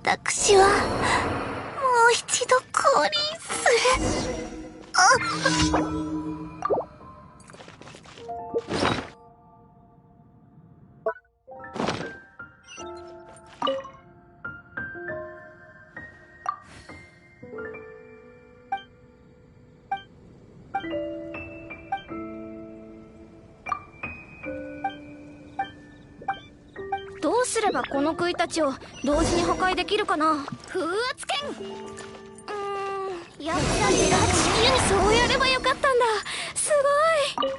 私はもう一度降臨する。どうすればこの杭たちを同時に破壊できるかな。風圧剣。やっぱりそうやればよかったんだ。すごい。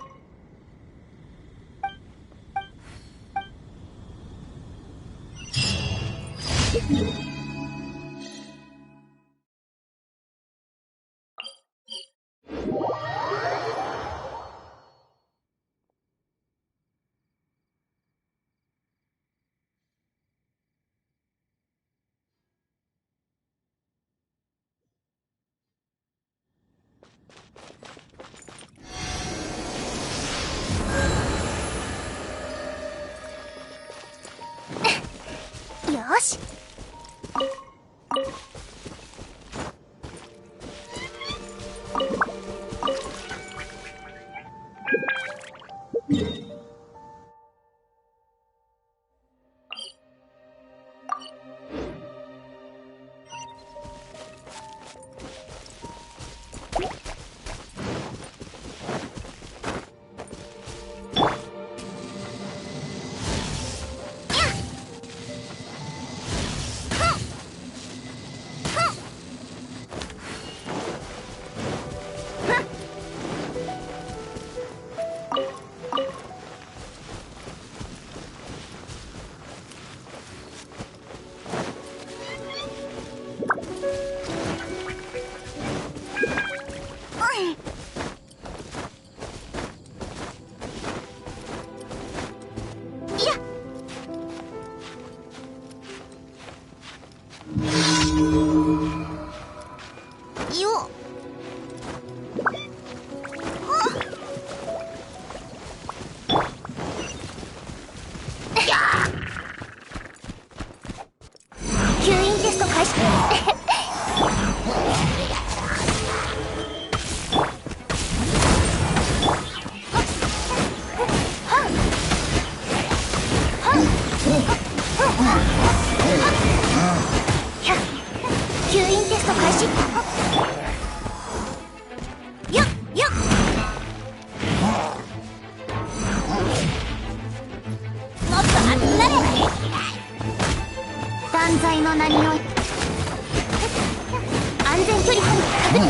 よし。吸引テスト開始。吸引テスト開始。よっよっ。もっと熱くなれ。断罪の名において安全距離確認。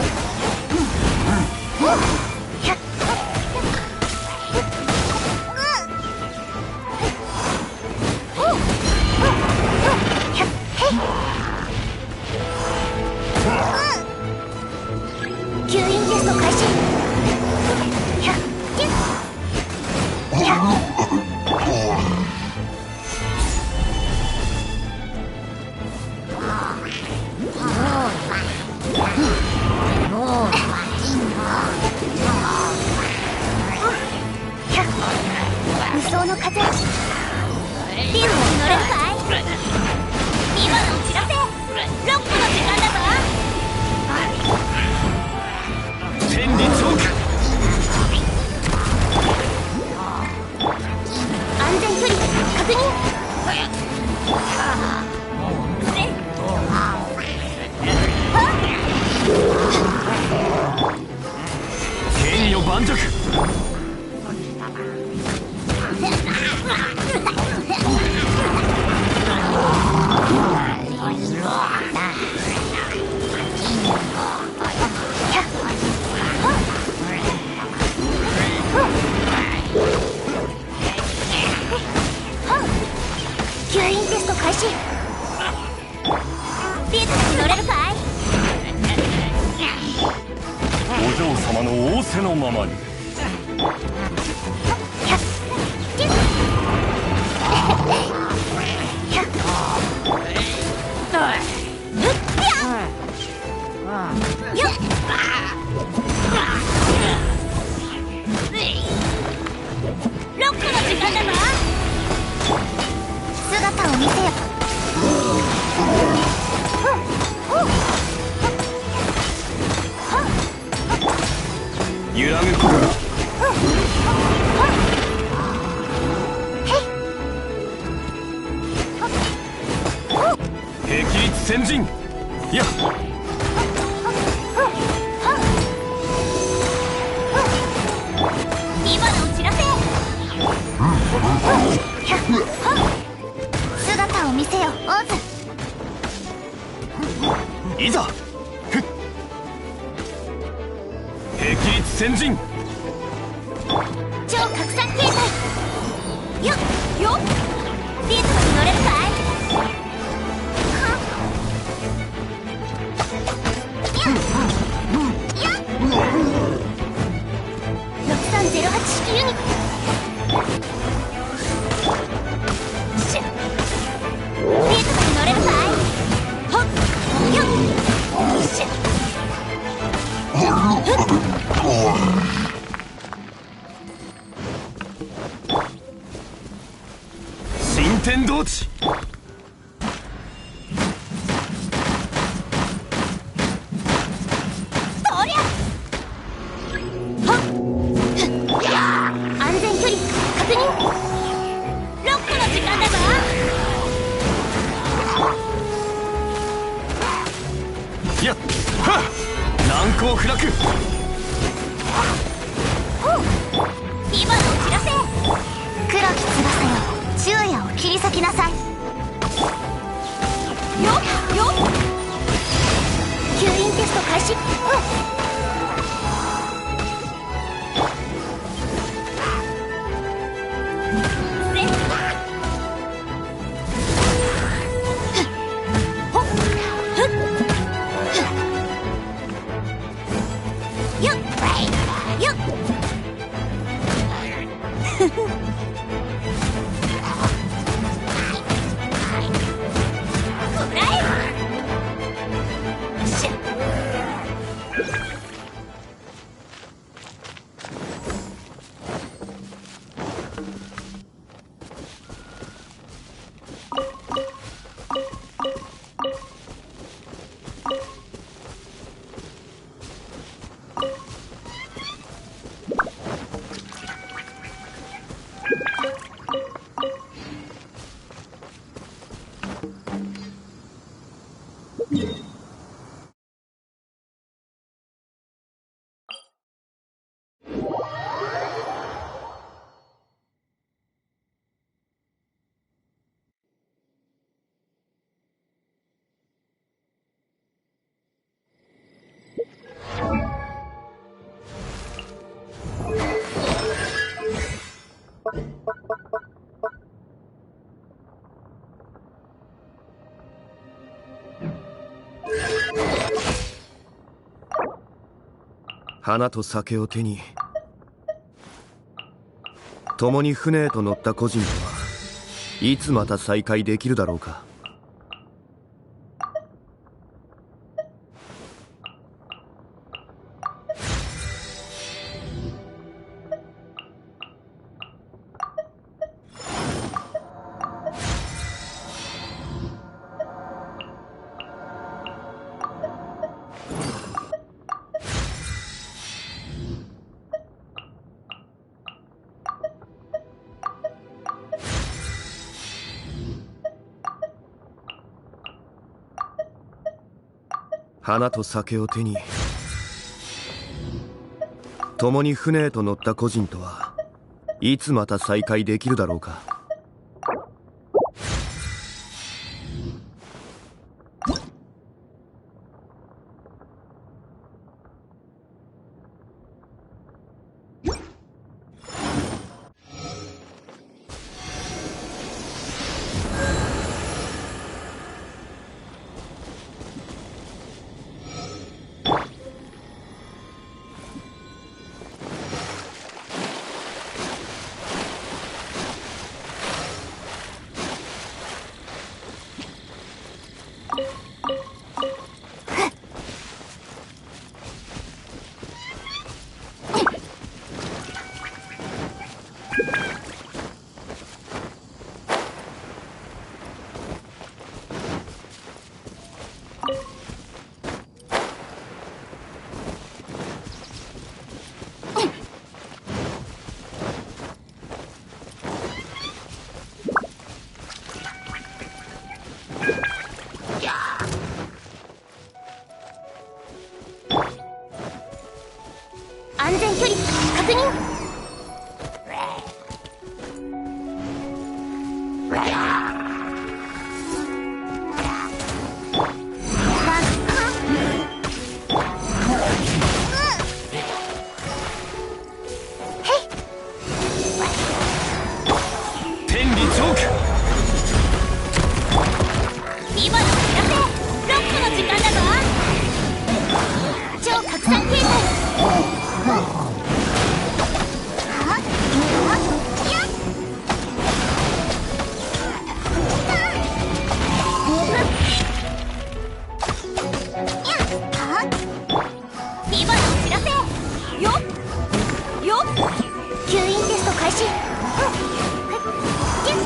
吸引テスト開始。無双の風。ビルに乗れるかい。今のを知らせ。ロックの時間だぞ。天理チョーク。安全距離確認。剣よ盤石。吸引テスト開始。ビートに乗れるかい。お嬢様の仰せのままに。ロックの時間だぞ。姿を見せよ。先陣やっ今のを散らせ。姿を見せよオーズ。いざふっ霹靂先陣超拡散形態。よっよっ、リズムに乗れるかい。6308式ユニット。シュッ、リズムに乗れるかい。ほっよっシュッ、新天道地安全距離確認。ロックの時間だぞ。やっはっ難攻不落今のを散らせ。黒き翼よ、昼夜を切り裂きなさい。よっよっ、吸引テスト開始。花と酒を手に共に船へと乗った個人とはいつまた再会できるだろうか。花と酒を手に共に船へと乗った個人とはいつまた再会できるだろうか。確認。天理チョーク。今のを知らせ。ロックの時間だぞ。超拡散警戒。今のを知らせ。よっよっ。吸引テスト開始。ユニ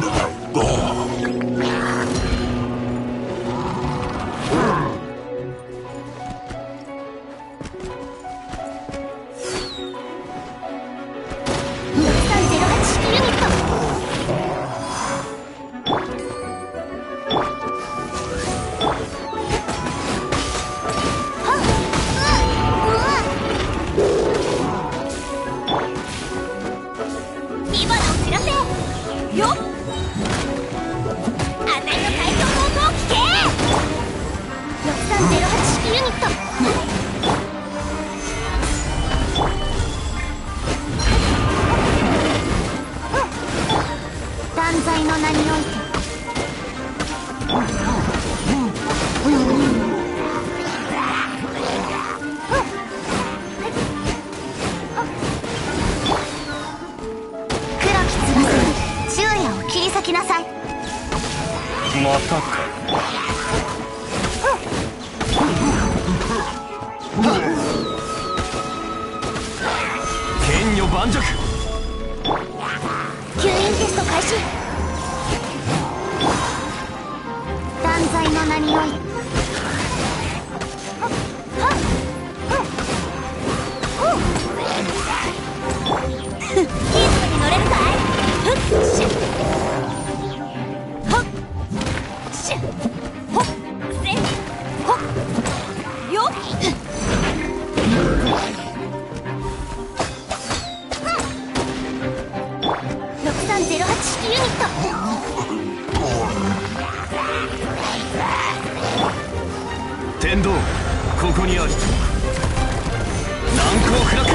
ット。今のを知らせ。よっ。あたりの対象方向を聞け。6308式ユニット。断罪の名において。黒き翼、昼夜を切り裂きなさい。またか。剣女盤石。吸引テスト開始。断罪の名におい。リズムに乗れるかい。ふっしゅほっしゅほっせほっよっ。6308式ユニット。天道ここにある。難攻不落。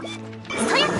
そや。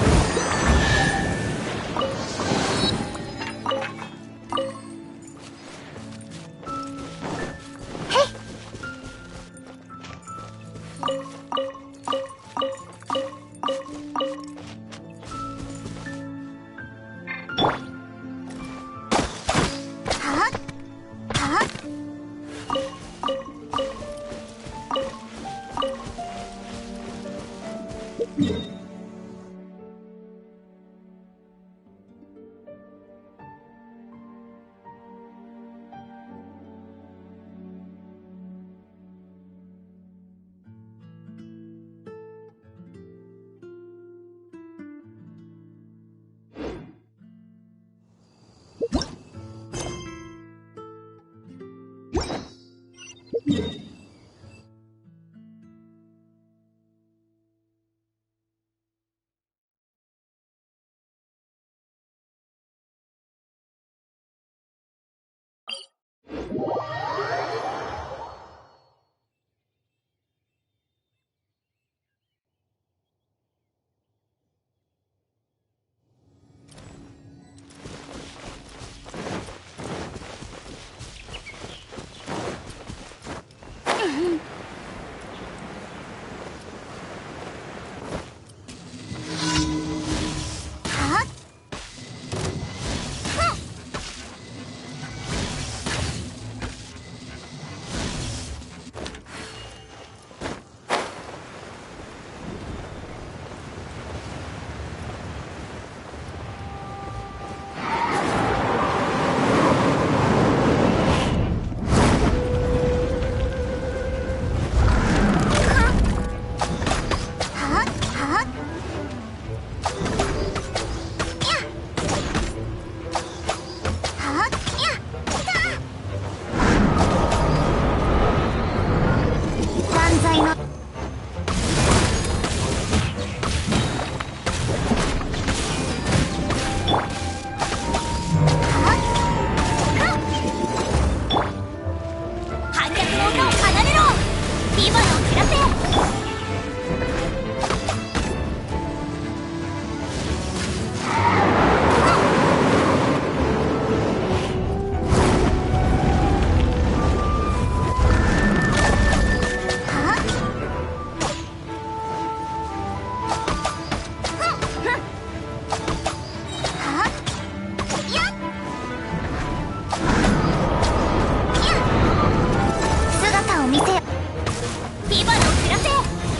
姿を見せよ。火花を散らせ。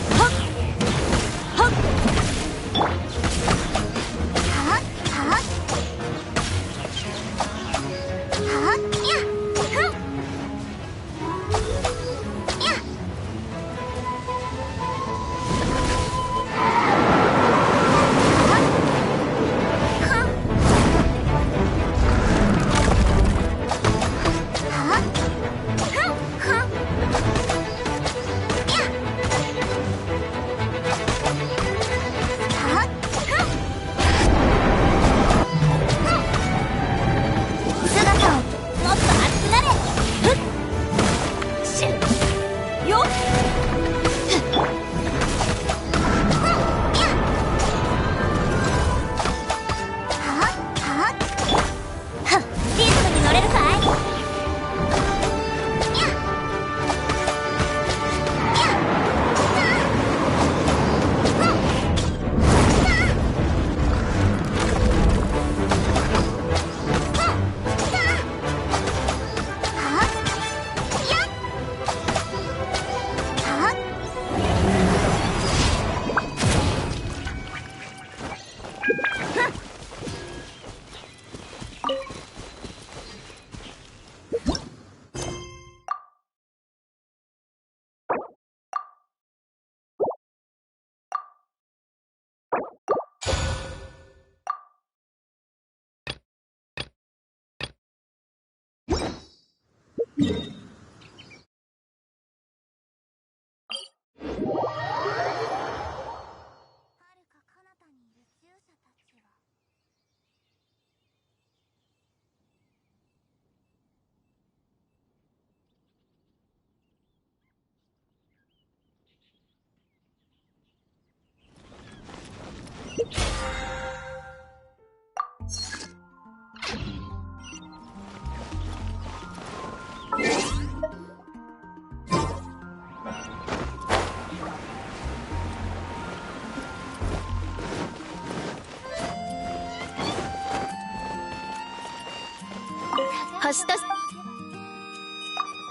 星と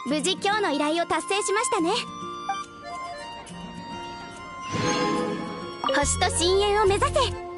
無事今日の依頼を達成しましたね。星と深淵を目指せ。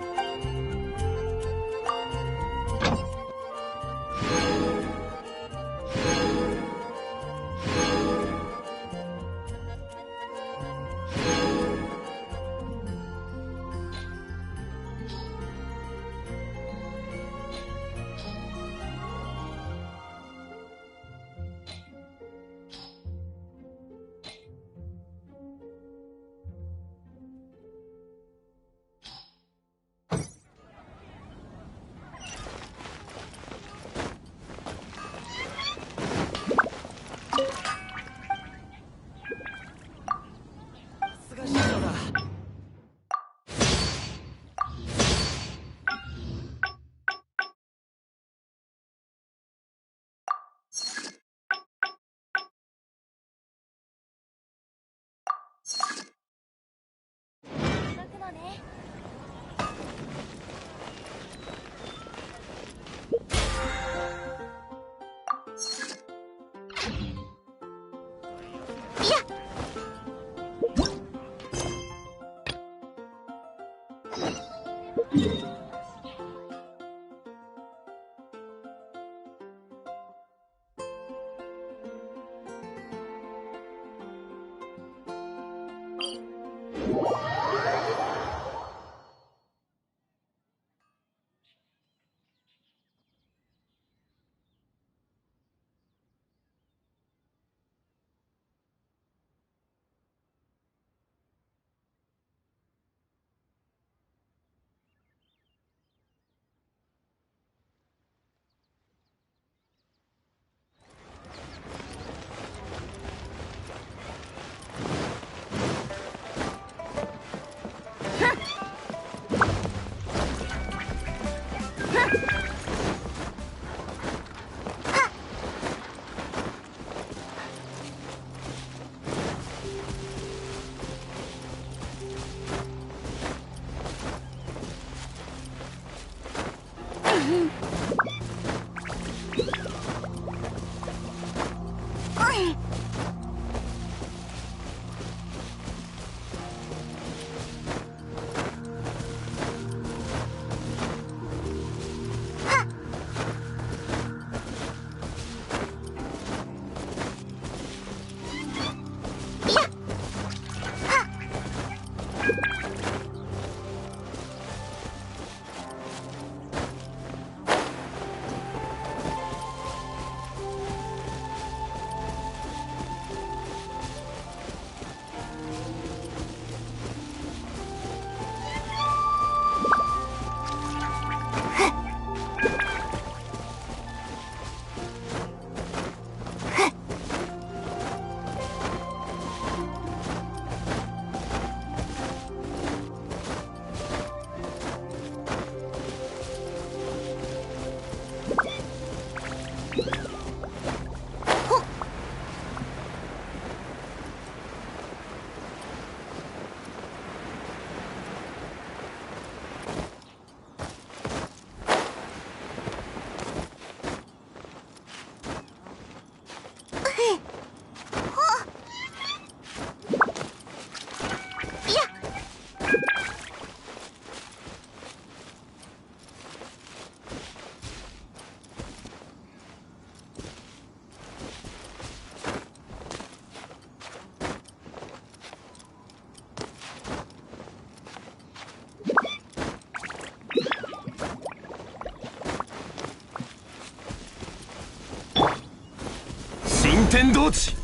天道地。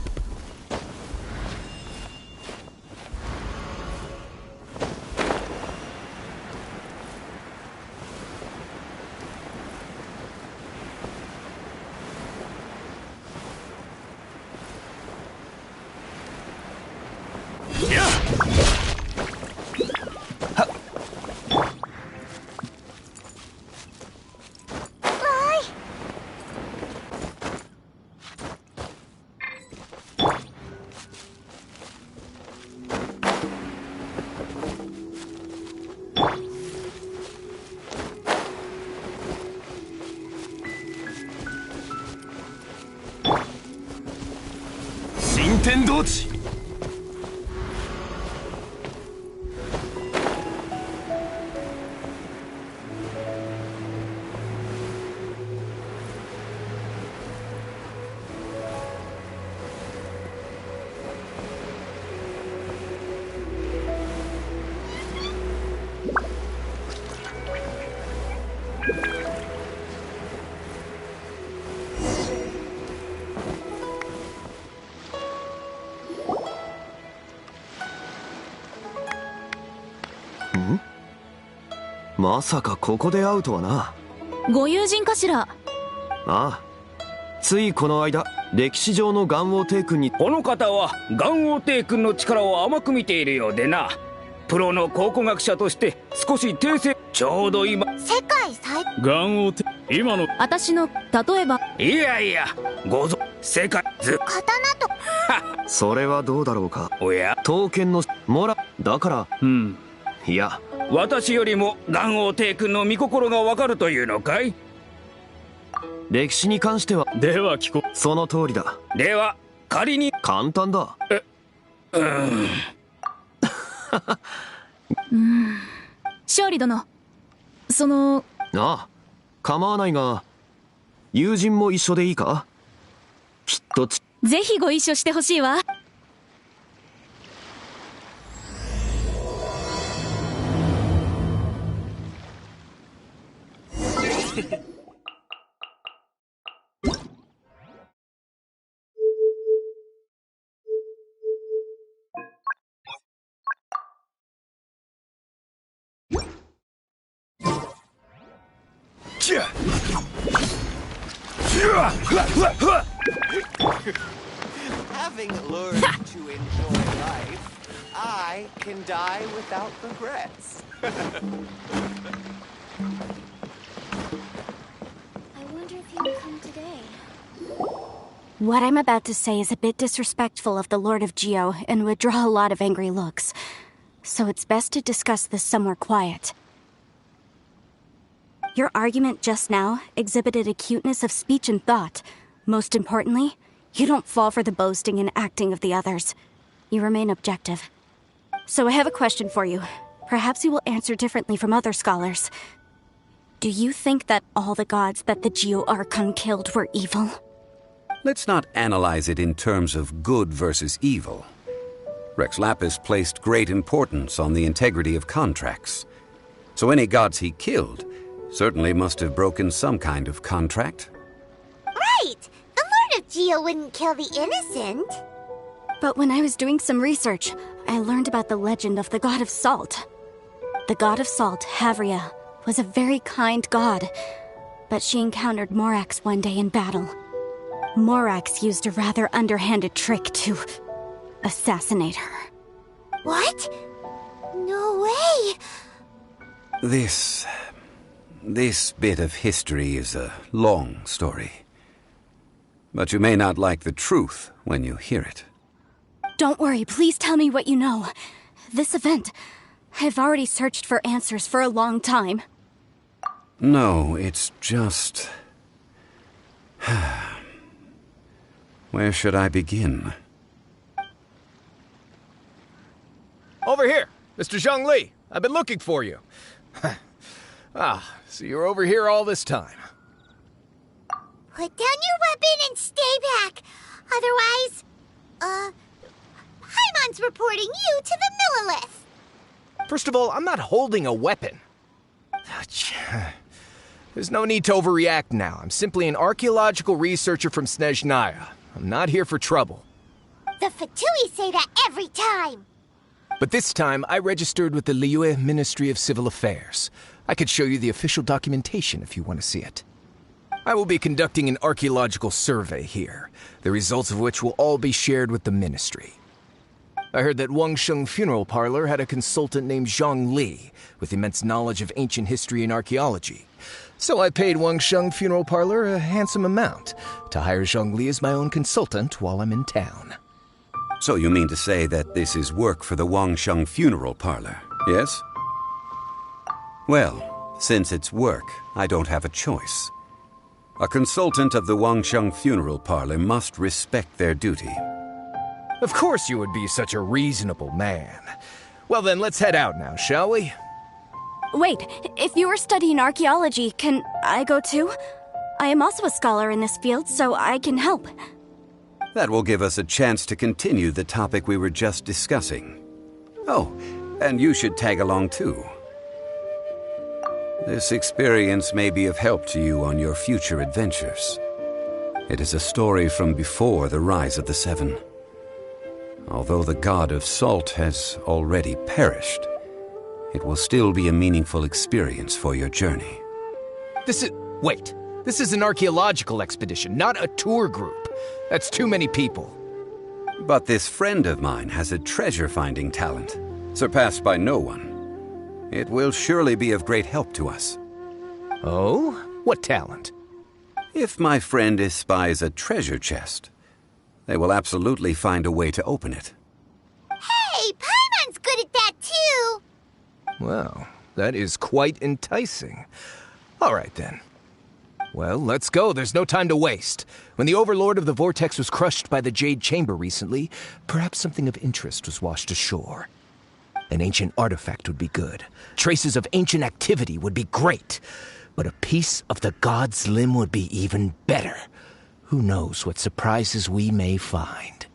天道地。まさかここで会うとはな。ご友人かしら？ああ、ついこの間歴史上の元王帝君に。この方は元王帝君の力を甘く見ているようでな。プロの考古学者として少し訂正。ちょうど今世界最元王帝今の私の例えば。いやいや、ごぞ世界ず刀とそれはどうだろうか。おや、刀剣のモラだから。いや、私よりも元王帝君の御心がわかるというのかい？歴史に関しては。では聞こその通りだ。では仮に簡単だ。勝利殿、その。ああ、構わないが、友人も一緒でいいか？きっとぜひご一緒してほしいわ。Having learned to enjoy life, I can die without regrets. I wonder if he'll come today. What I'm about to say is a bit disrespectful of the Lord of Geo and would draw a lot of angry looks. So it's best to discuss this somewhere quiet. Your argument just now exhibited acuteness of speech and thought. Most importantly, you don't fall for the boasting and acting of the others. You remain objective. So I have a question for you. Perhaps you will answer differently from other scholars. Do you think that all the gods that the Geo Archon killed were evil? Let's not analyze it in terms of good versus evil. Rex Lapis placed great importance on the integrity of contracts. So any gods he killed certainly must have broken some kind of contract. Right! The Lord of Geo wouldn't kill the innocent. But when I was doing some research, I learned about the legend of the god of salt. The god of salt, Havria, was a very kind god, but she encountered Morax one day in battle. Morax used a rather underhanded trick to assassinate her. What? No way! This bit of history is a long story. But you may not like the truth when you hear it. Don't worry, please tell me what you know. This event, I've already searched for answers for a long time. No, it's just... Where should I begin? Over here, Mr. Zhongli. I've been looking for you. So you're over here all this time. Put down your weapon and stay back. Otherwise, Paimon's reporting you to the Millilith. First of all, I'm not holding a weapon. There's no need to overreact now. I'm simply an archaeological researcher from Snezhnaya. I'm not here for trouble. The Fatui say that every time. But this time, I registered with the Liyue Ministry of Civil Affairs. I could show you the official documentation if you want to see it. I will be conducting an archaeological survey here, the results of which will all be shared with the ministry. I heard that Wangsheng Funeral Parlor had a consultant named Zhang Li, with immense knowledge of ancient history and archaeology. So I paid Wangsheng Funeral Parlor a handsome amount to hire Zhang Li as my own consultant while I'm in town. So you mean to say that this is work for the Wangsheng Funeral Parlor, yes? Well, since it's work, I don't have a choice. A consultant of the Wangsheng Funeral Parlor must respect their duty. Of course you would be such a reasonable man. Well then, let's head out now, shall we? Wait, if you are studying archaeology, can I go too? I am also a scholar in this field, so I can help. That will give us a chance to continue the topic we were just discussing. Oh, and you should tag along too. This experience may be of help to you on your future adventures. It is a story from before the rise of the Seven. Although the god of salt has already perished, it will still be a meaningful experience for your journey. Wait. This is an archaeological expedition, not a tour group. That's too many people. But this friend of mine has a treasure-finding talent, surpassed by no one. It will surely be of great help to us. Oh? What talent? If my friend espies a treasure chest, they will absolutely find a way to open it. Hey, Paimon's good at that too! Well, that is quite enticing. All right then. Well, let's go. There's no time to waste. When the Overlord of the Vortex was crushed by the Jade Chamber recently, perhaps something of interest was washed ashore. An ancient artifact would be good. Traces of ancient activity would be great. But a piece of the god's limb would be even better. Who knows what surprises we may find.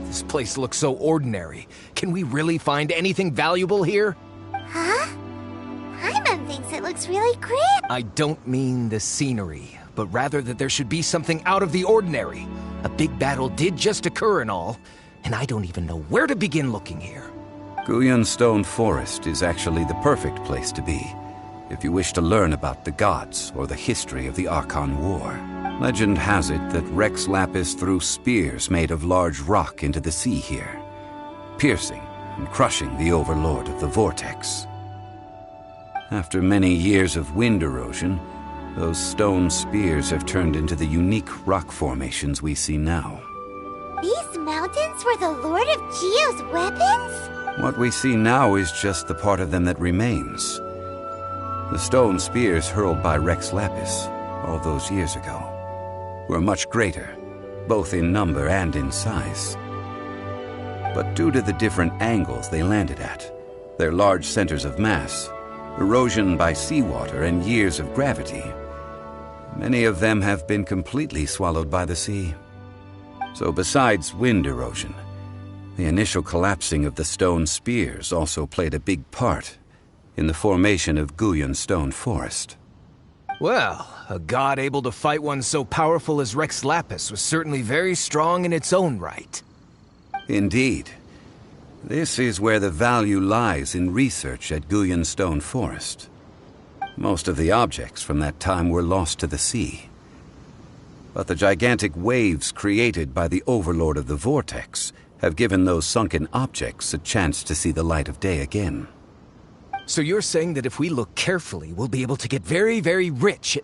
This place looks so ordinary. Can we really find anything valuable here? Huh? Paimon thinks it looks really grand. I don't mean the scenery, but rather that there should be something out of the ordinary. A big battle did just occur and all, and I don't even know where to begin looking here. Guyan Stone Forest is actually the perfect place to be, if you wish to learn about the gods or the history of the Archon War. Legend has it that Rex Lapis threw spears made of large rock into the sea here, piercing and crushing the Overlord of the Vortex. After many years of wind erosion, those stone spears have turned into the unique rock formations we see now. These mountains were the Lord of Geo's weapons? What we see now is just the part of them that remains. The stone spears hurled by Rex Lapis all those years ago were much greater, both in number and in size. But due to the different angles they landed at, their large centers of mass, erosion by seawater, and years of gravity, many of them have been completely swallowed by the sea. So besides wind erosion, the initial collapsing of the stone spears also played a big part in the formation of Guyan Stone Forest. Well, a god able to fight one so powerful as Rex Lapis was certainly very strong in its own right. Indeed. This is where the value lies in research at Guyan Stone Forest. Most of the objects from that time were lost to the sea. But the gigantic waves created by the Overlord of the Vortex have given those sunken objects a chance to see the light of day again. So you're saying that if we look carefully, we'll be able to get very, very rich.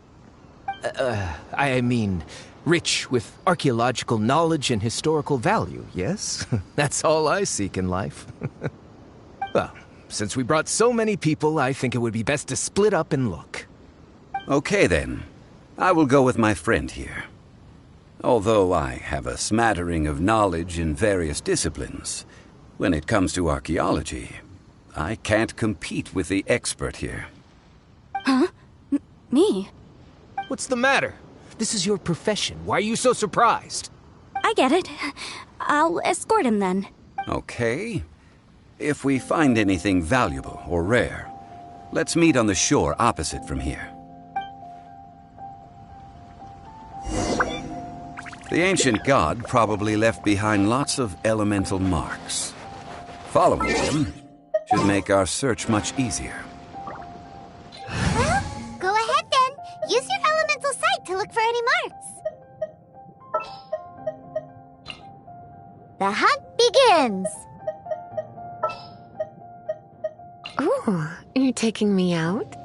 I mean, rich with archaeological knowledge and historical value, yes? That's all I seek in life. Well, since we brought so many people, I think it would be best to split up and look. Okay then. I will go with my friend here. Although I have a smattering of knowledge in various disciplines, when it comes to archaeology, I can't compete with the expert here. Huh? Me? What's the matter? This is your profession. Why are you so surprised? I get it. I'll escort him then. Okay. If we find anything valuable or rare, let's meet on the shore opposite from here. The ancient god probably left behind lots of elemental marks. Following them should make our search much easier. Well, go ahead then. Use your elemental sight to look for any marks. The hunt begins. Ooh, you're taking me out?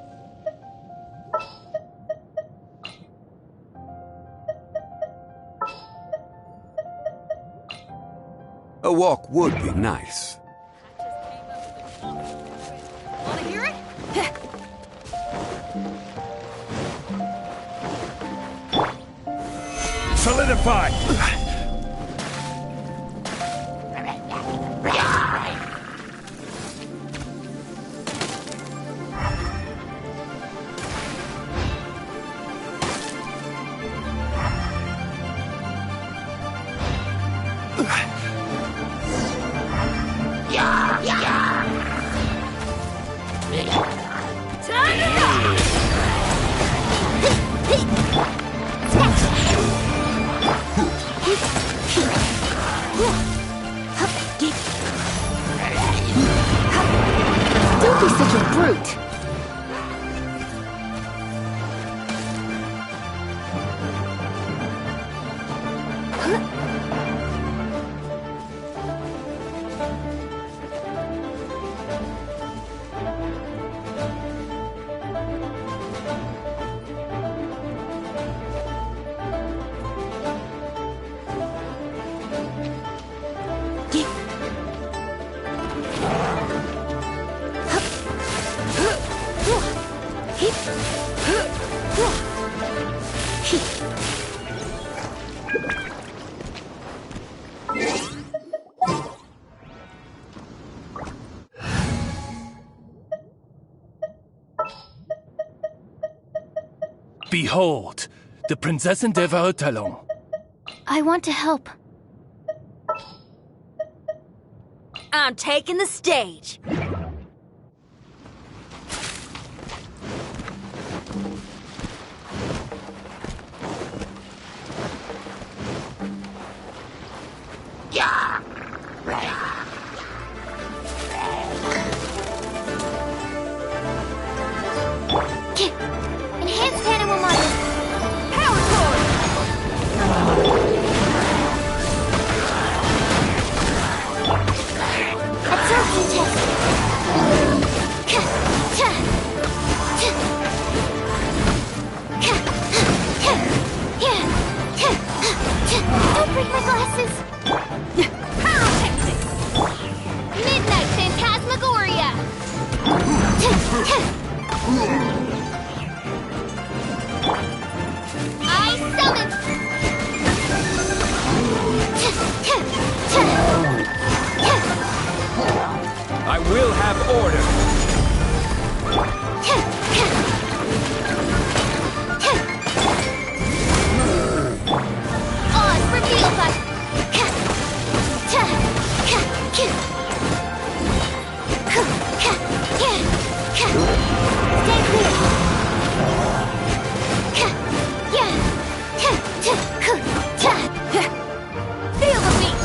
A walk would be nice. Wanna hear it? Solidify! Don't be such a brute! Behold, the Prinzessin der Talon. I want to help. I'm taking the stage. Enhanced animal model. Power cord. Absorption test. Don't break my glasses. Pyrotechnics. Midnight Phantasmagoria. I summon. I will have order. On reveal button. Stay clear. Feel the beat.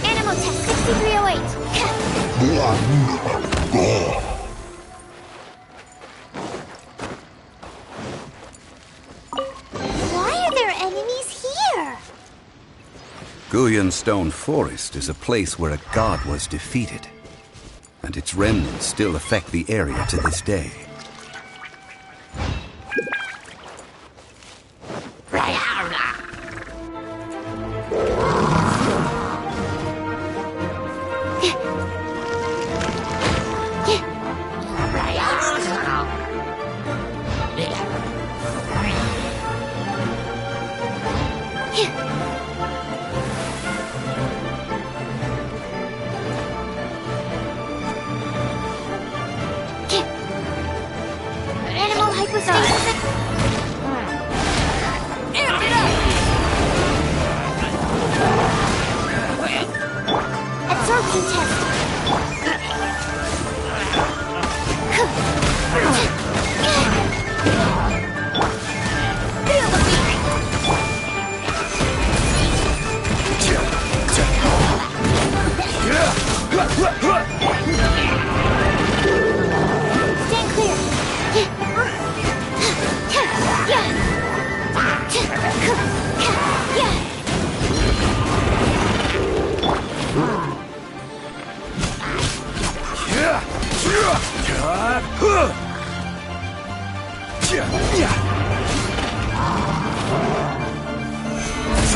Animal test 6308. Why are there enemies here? Guyan Stone Forest is a place where a god was defeated, and its remnants still affect the area to this day. Animal hypostasis. Amp it up. Absorption test.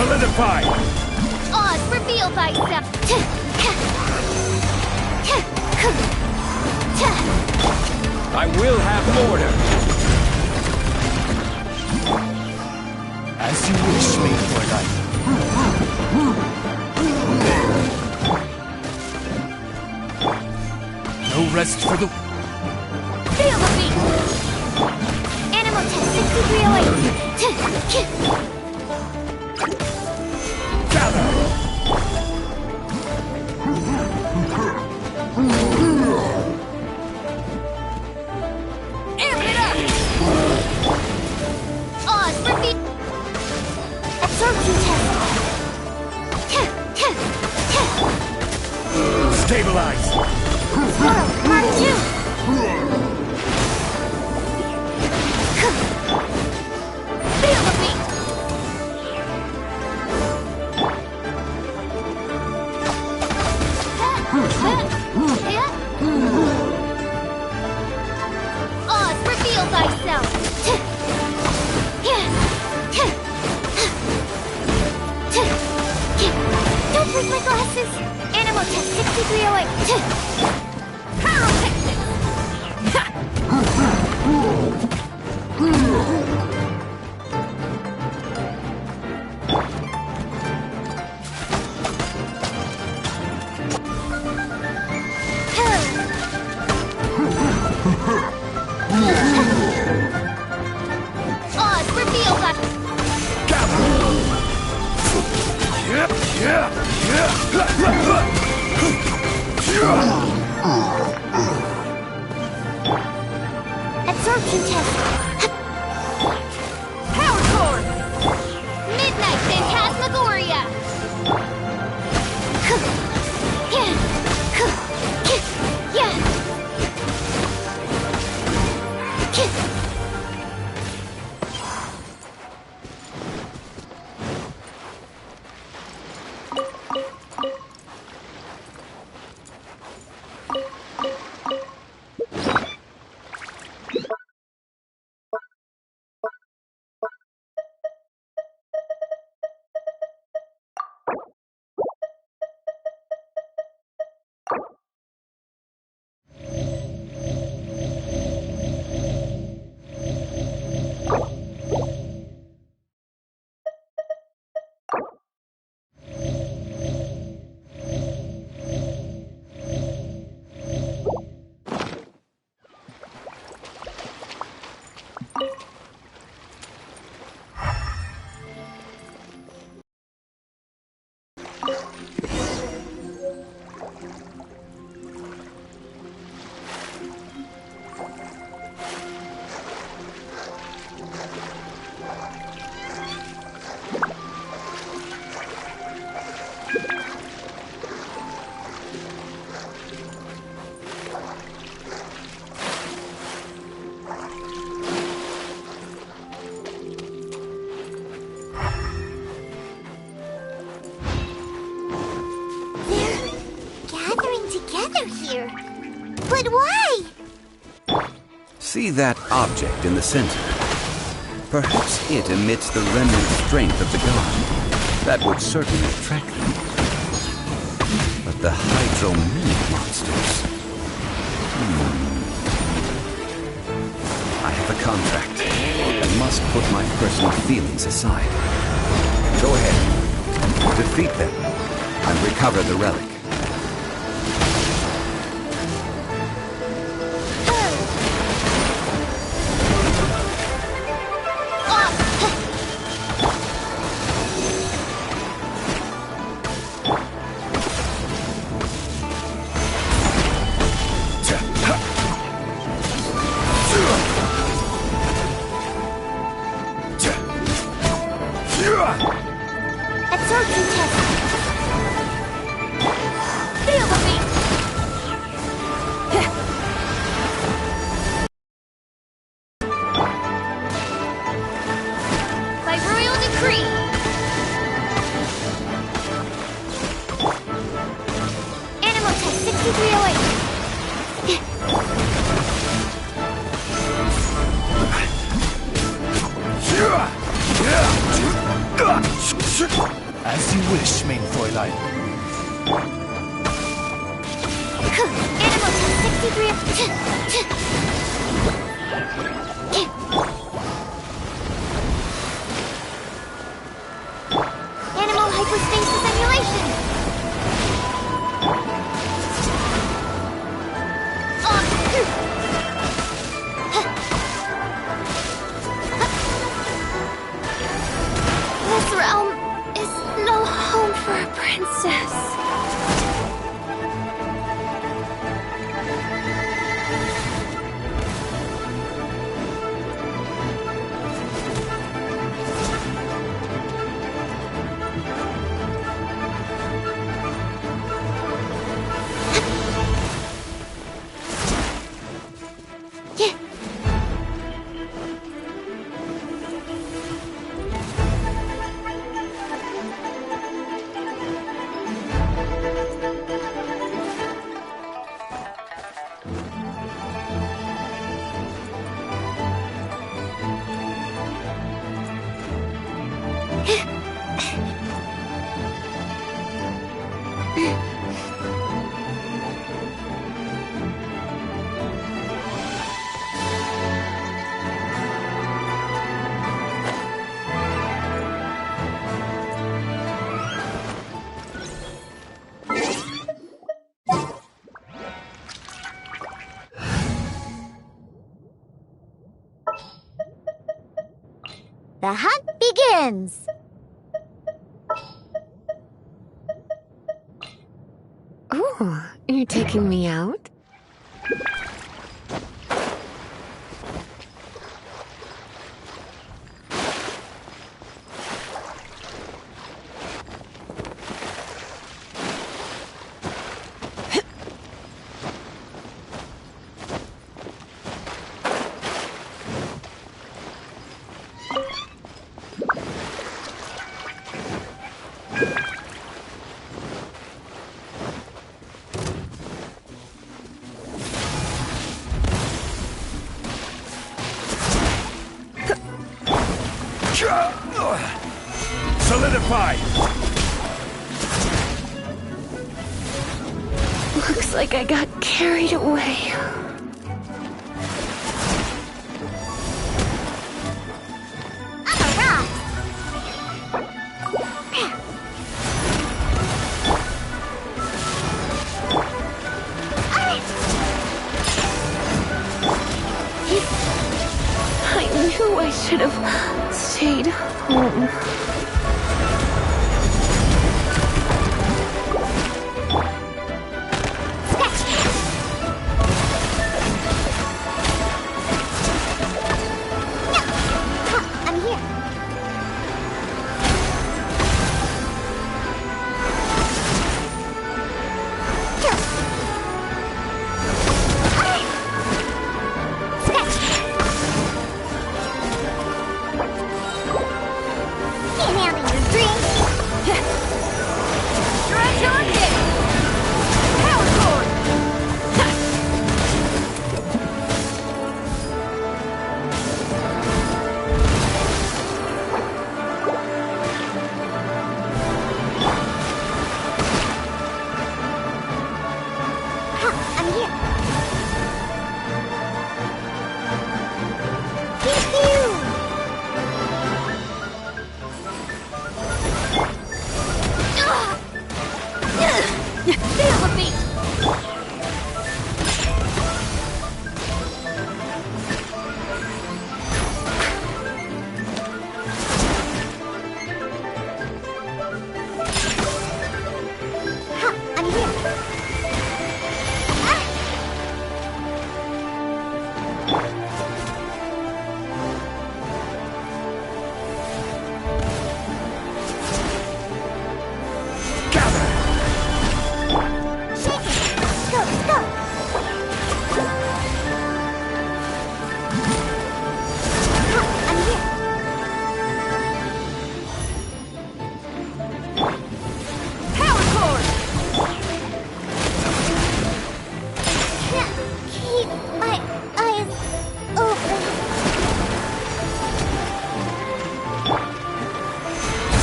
Solidify! Oz, reveal thyself! I will have order! As you wish, Maid for Life. No rest for the... Feel the beat! Animal test 6308! Gather! Amp it up! Oz, repeat! Absorption test! Stabilize! Squirrel, Mark 2! Feel the beat! Oz, reveal thyself! Don't break my glasses! Animal test 6308! Pyrotechnics! Oz, reveal that! Absorption test! Power core! Midnight Phantasmagoria! Here. But why? See that object in the center? Perhaps it emits the remnant strength of the god. That would certainly attract them. But the hydro-mimic monsters... I have a contract. I must put my personal feelings aside. Go ahead. Defeat them and recover the relic. Absorption test. Feel the beat. By royal decree. Animal test 6308. As you wish, main Fräulein. Animal 63. Animal hypostasis emulation. This realm is no home for a princess. The hunt begins! Oh, you're taking me out? Solidify! Looks like I got carried away. I knew I should have stayed home.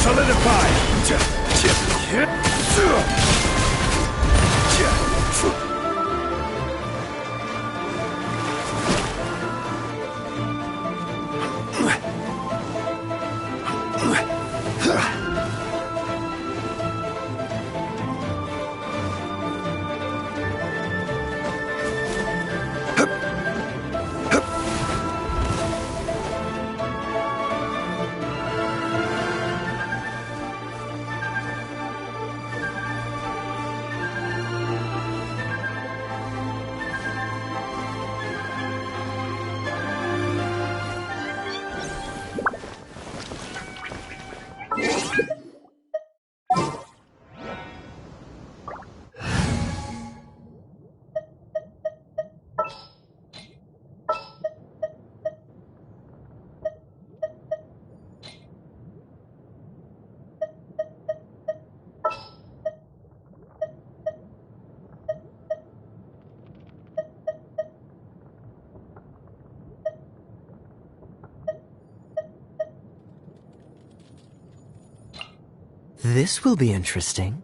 Solidify! This will be interesting.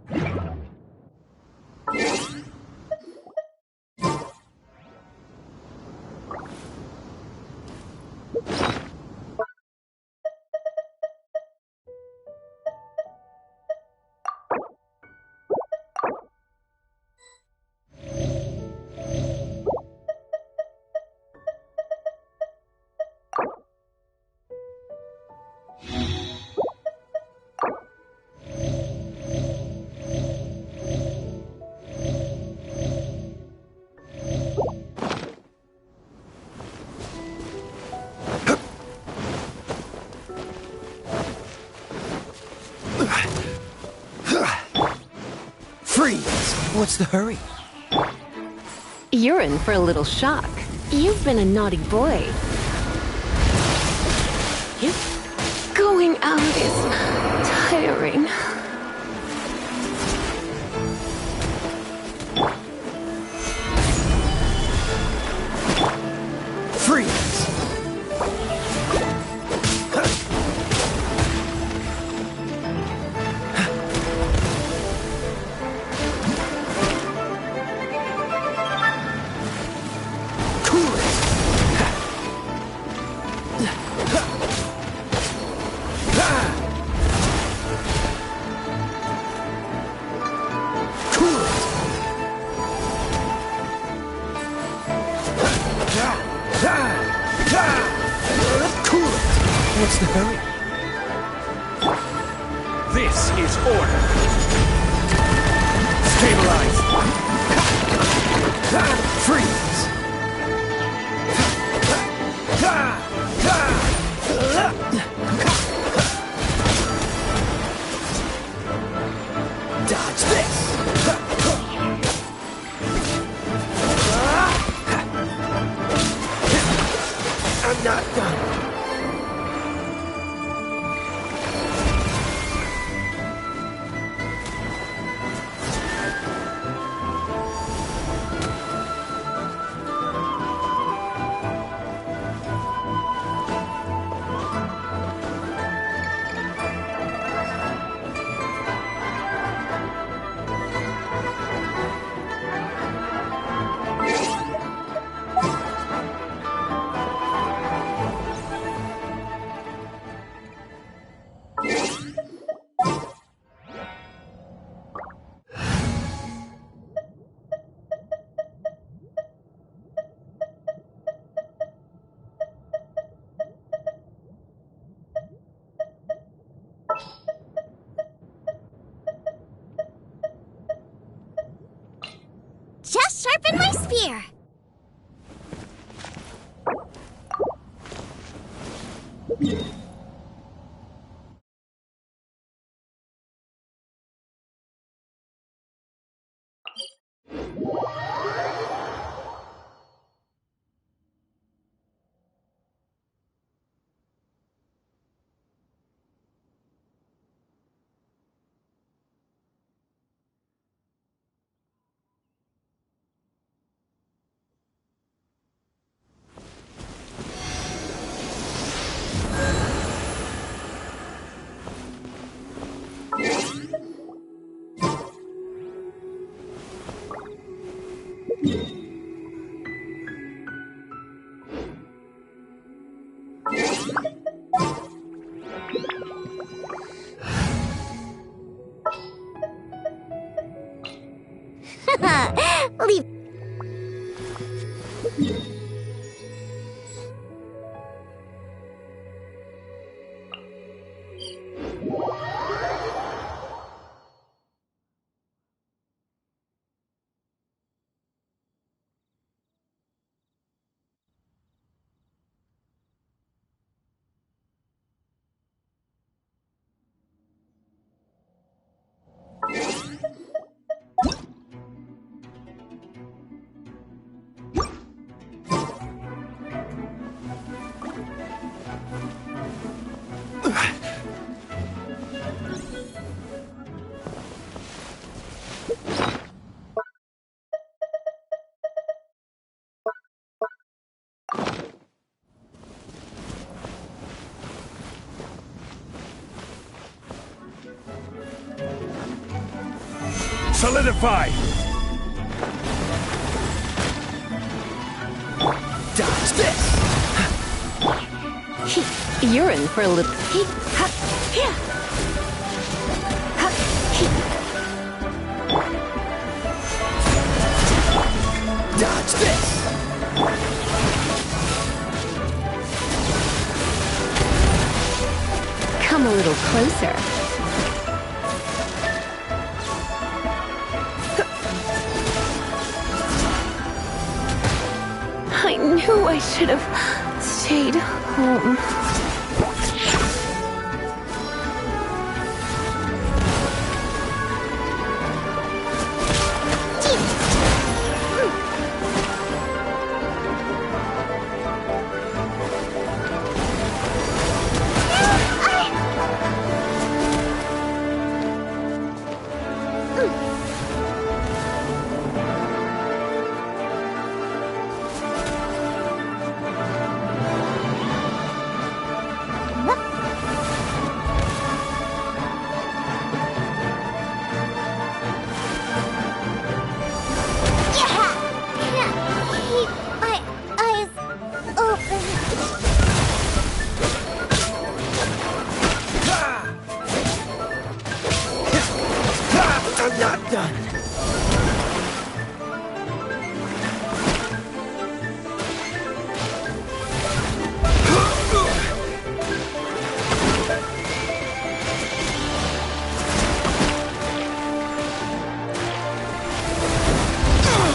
Freeze! What's the hurry? You're in for a little shock. You've been a naughty boy. Going out is tiring. Freeze! What's the hurry? This is order. Stabilize. Freeze! Dodge this! I'm not done. Just sharpen my spear. Leave. Solidify! Dodge this! You're in for a little... Dodge this! Come a little closer. I knew I should have stayed home. I'm not done.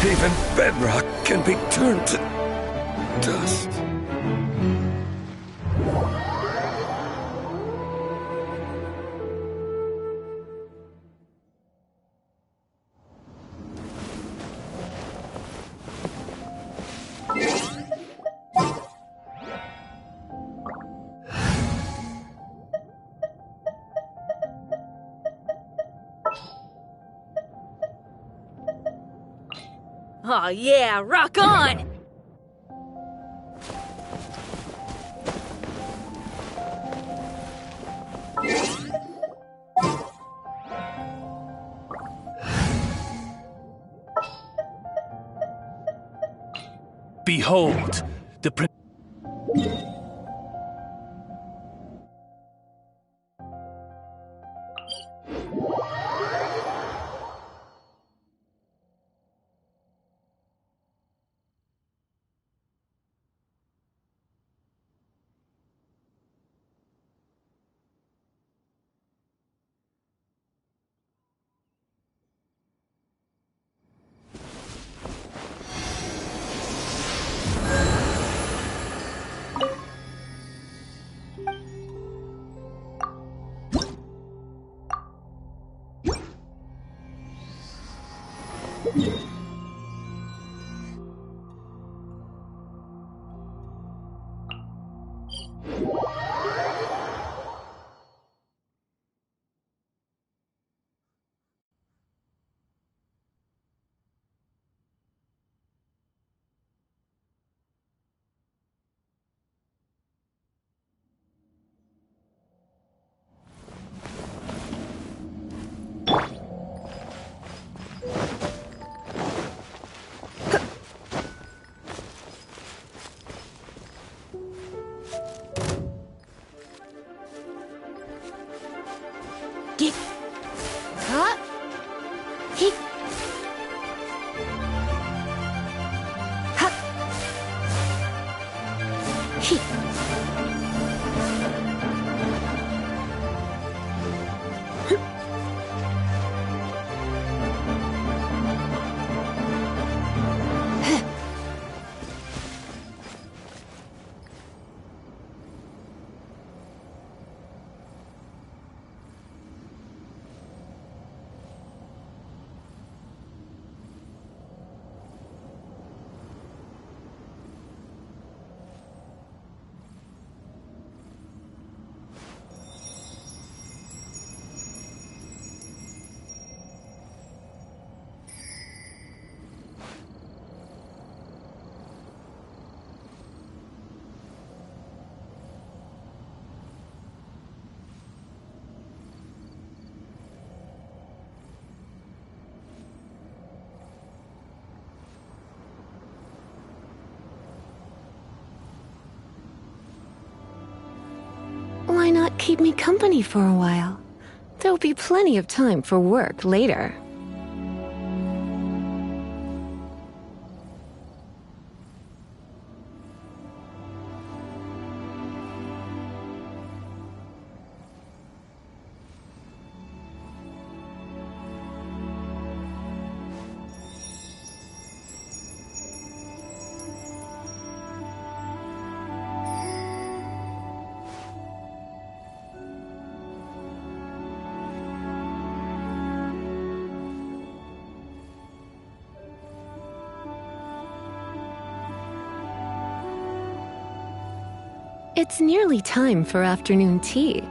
Even bedrock can be turned to dust. Oh yeah, rock on! Behold, the prin- keep me company for a while? There'll be plenty of time for work later. It's nearly time for afternoon tea.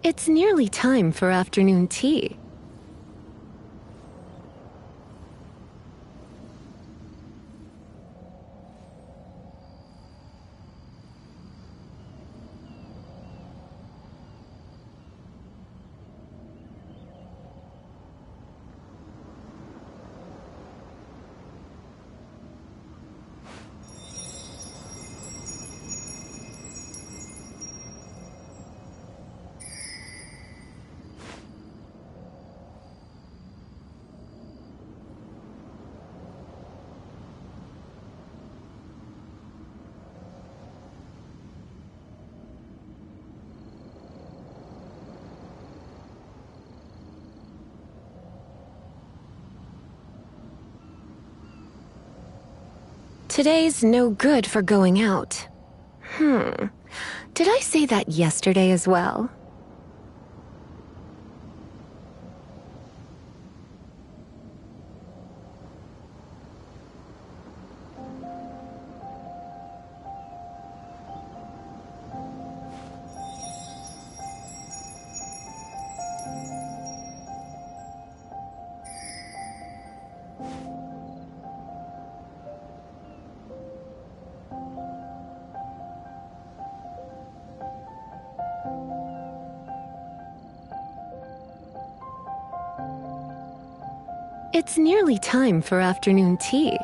It's nearly time for afternoon tea. Today's no good for going out. Did I say that yesterday as well? It's nearly time for afternoon tea.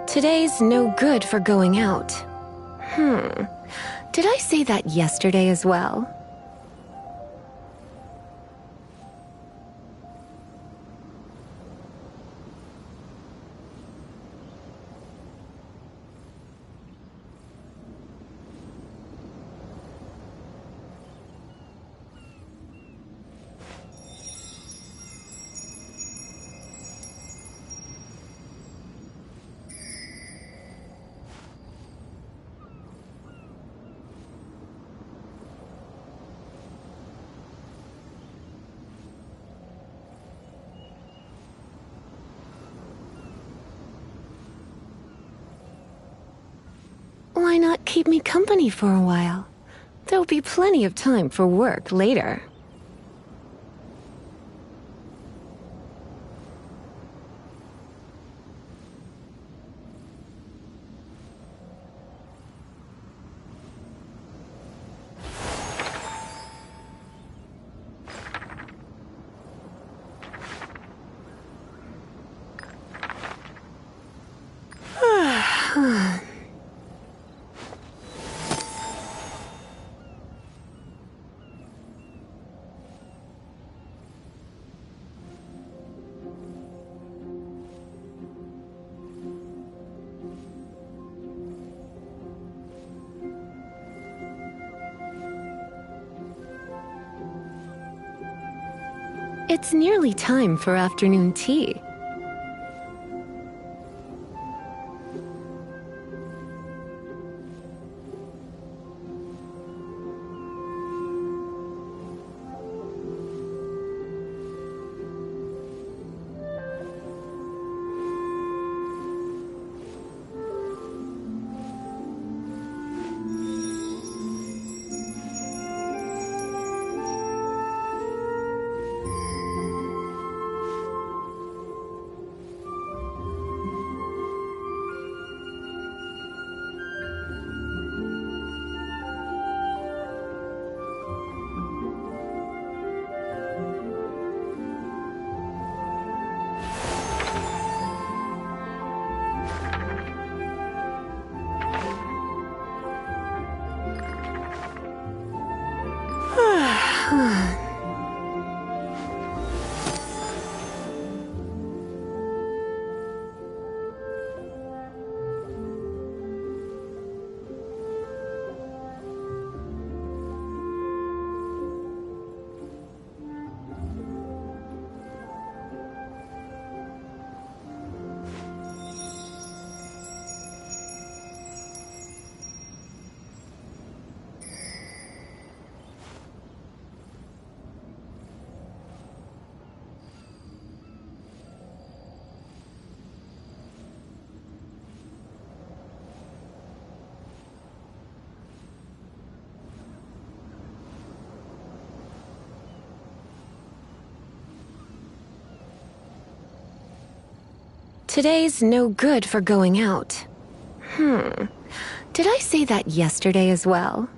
Today's no good for going out. Did I say that yesterday as well? Why not keep me company for a while? There'll be plenty of time for work later. It's nearly time for afternoon tea. Today's no good for going out. Did I say that yesterday as well?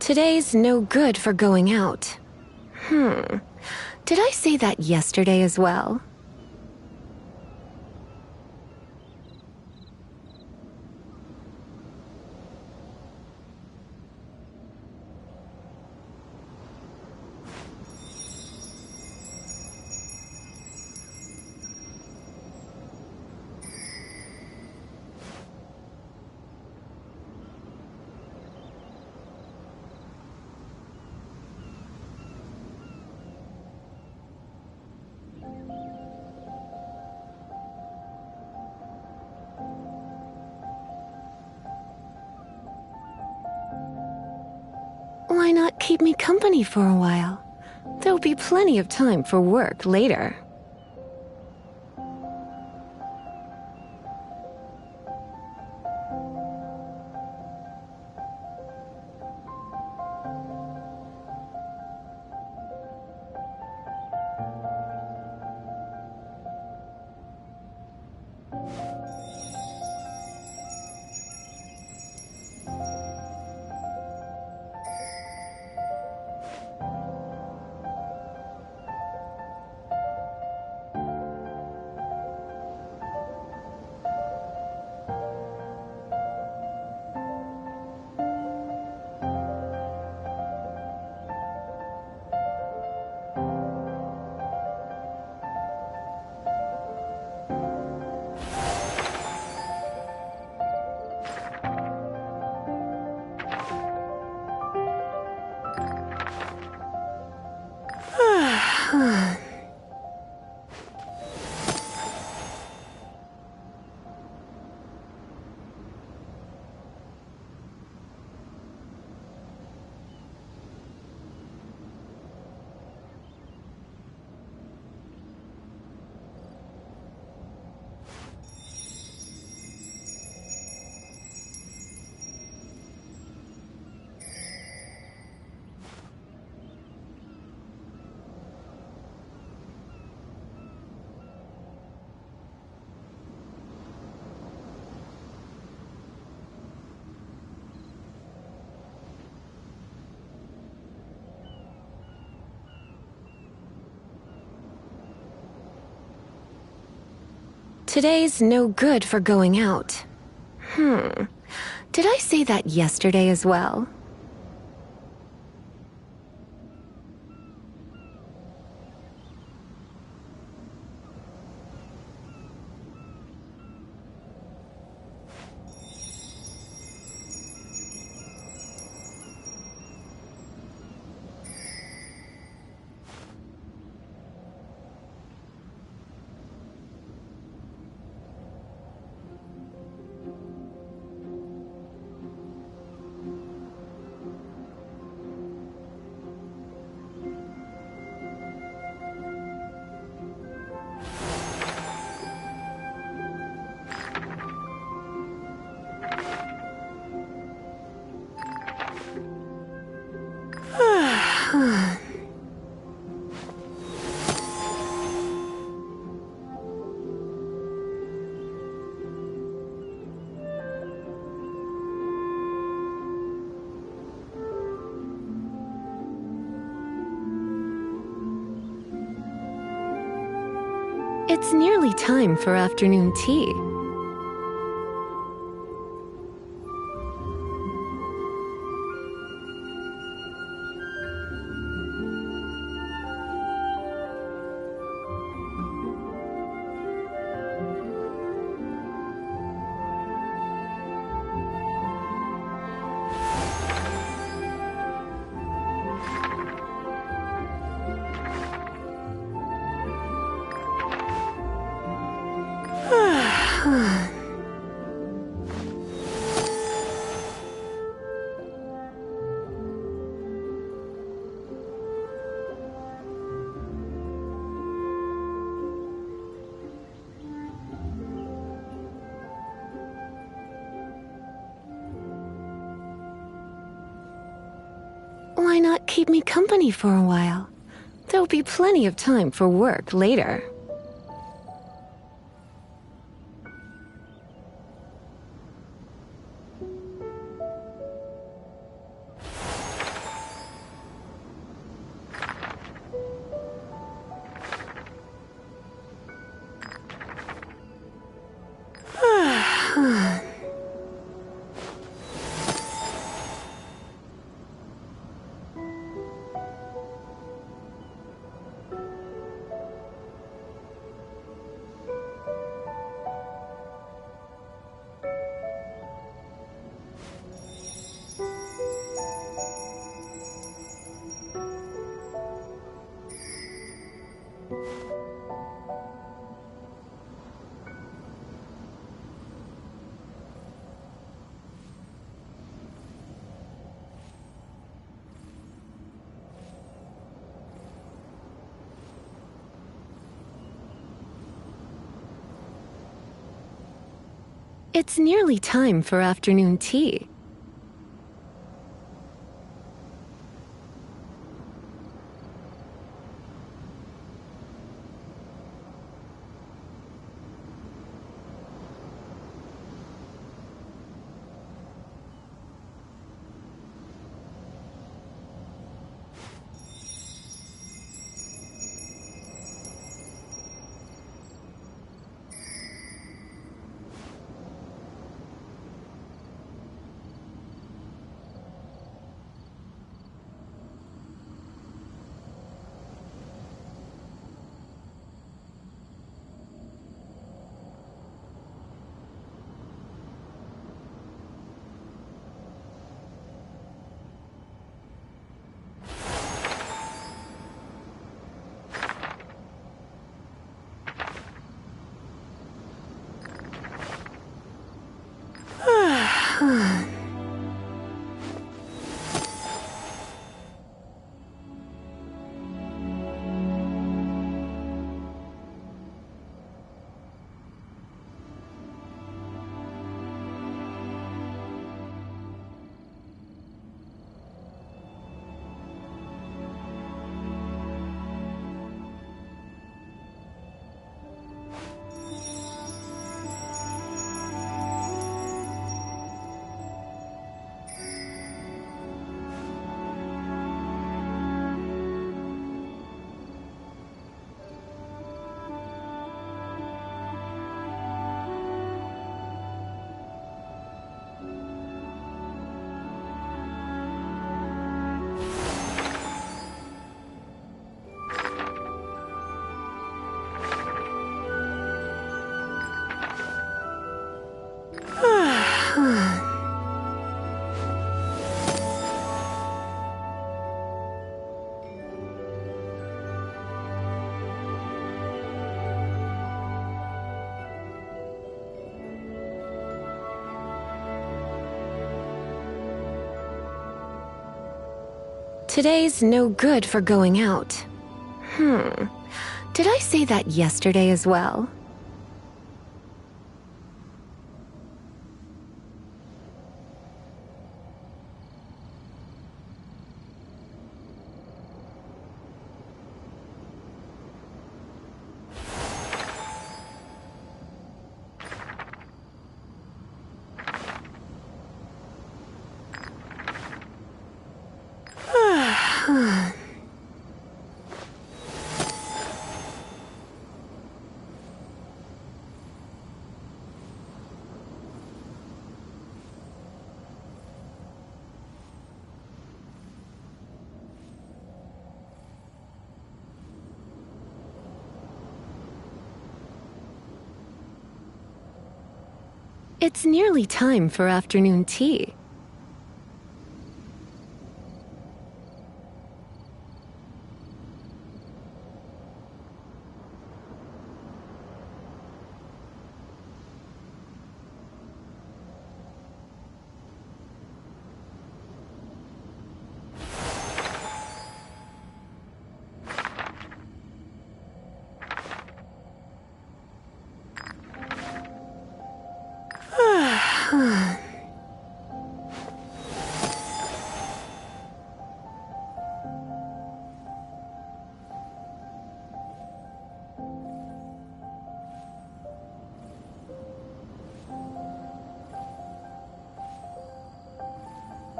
Today's no good for going out. Did I say that yesterday as well? Why not keep me company for a while? There'll be plenty of time for work later. Today's no good for going out. Did I say that yesterday as well? It's nearly time for afternoon tea. Why not keep me company for a while? There'll be plenty of time for work later. It's nearly time for afternoon tea. Today's no good for going out. Did I say that yesterday as well? It's nearly time for afternoon tea.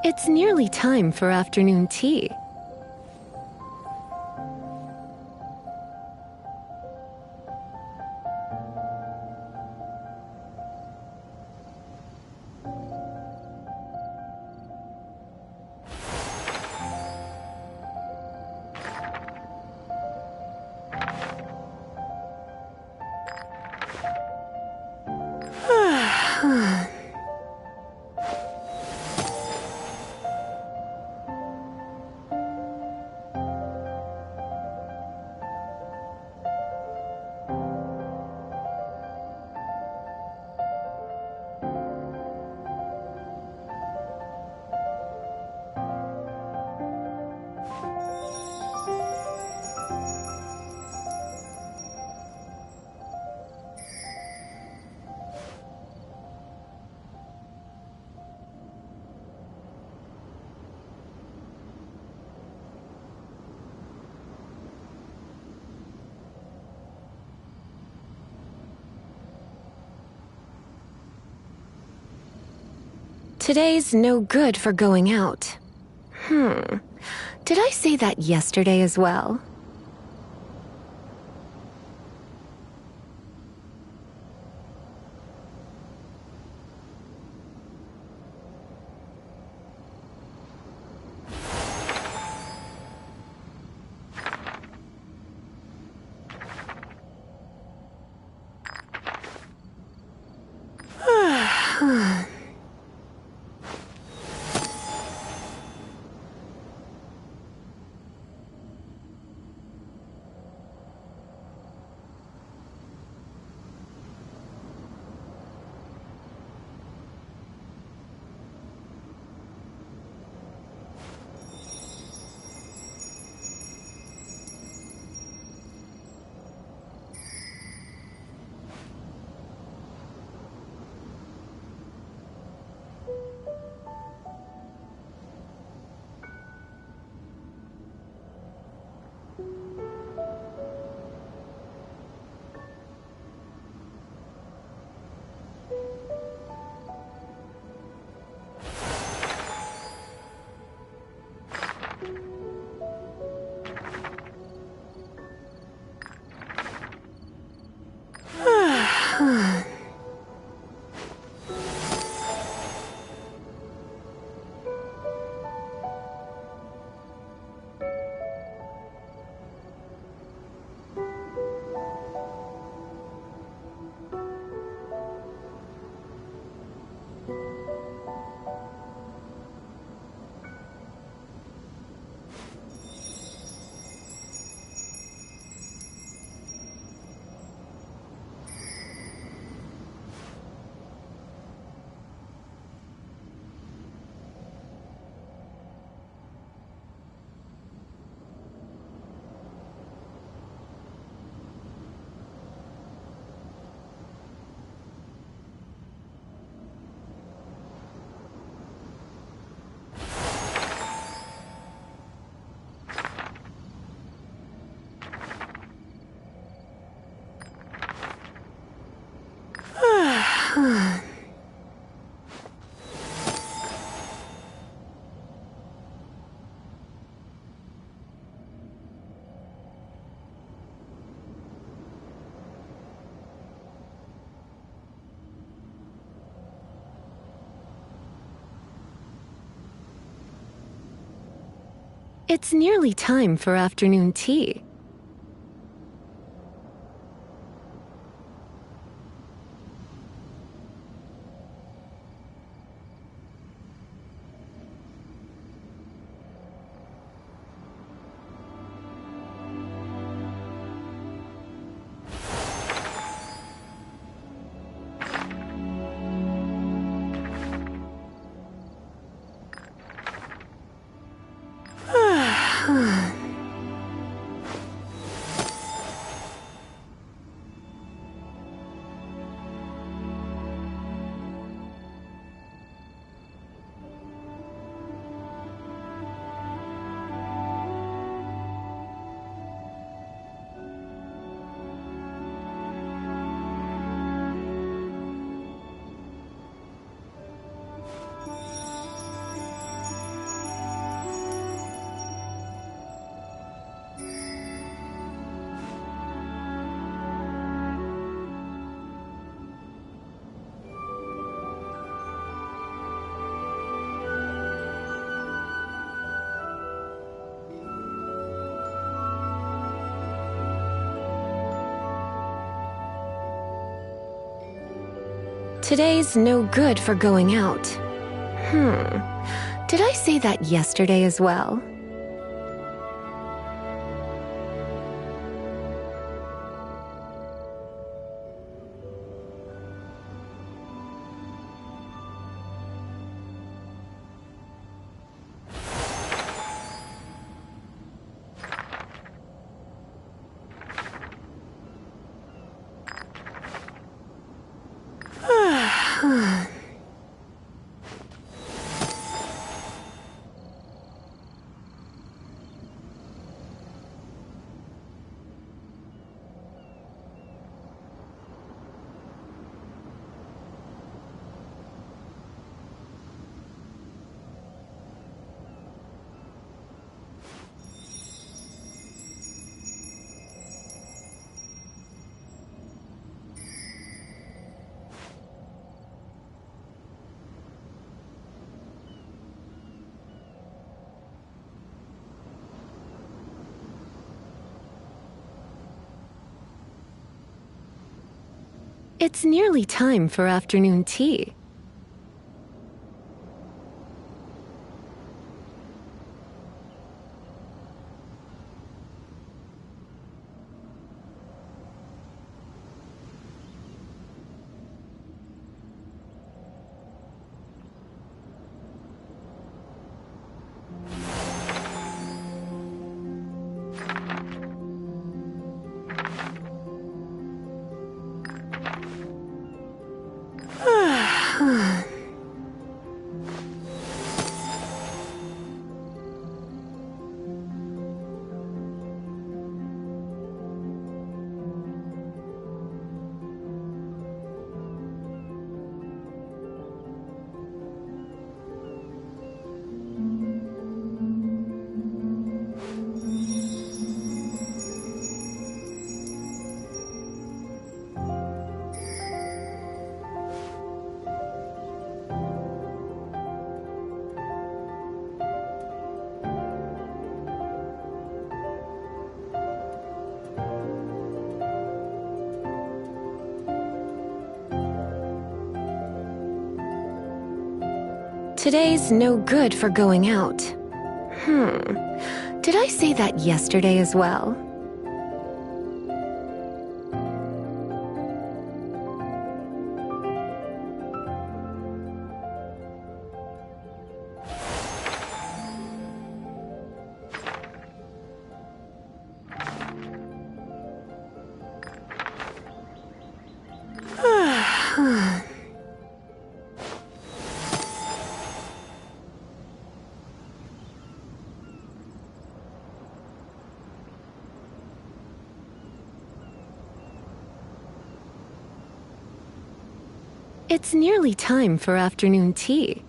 It's nearly time for afternoon tea. Today's no good for going out. Did I say that yesterday as well? It's nearly time for afternoon tea. Today's no good for going out. Did I say that yesterday as well? It's nearly time for afternoon tea. Today's no good for going out. Did I say that yesterday as well? It's nearly time for afternoon tea.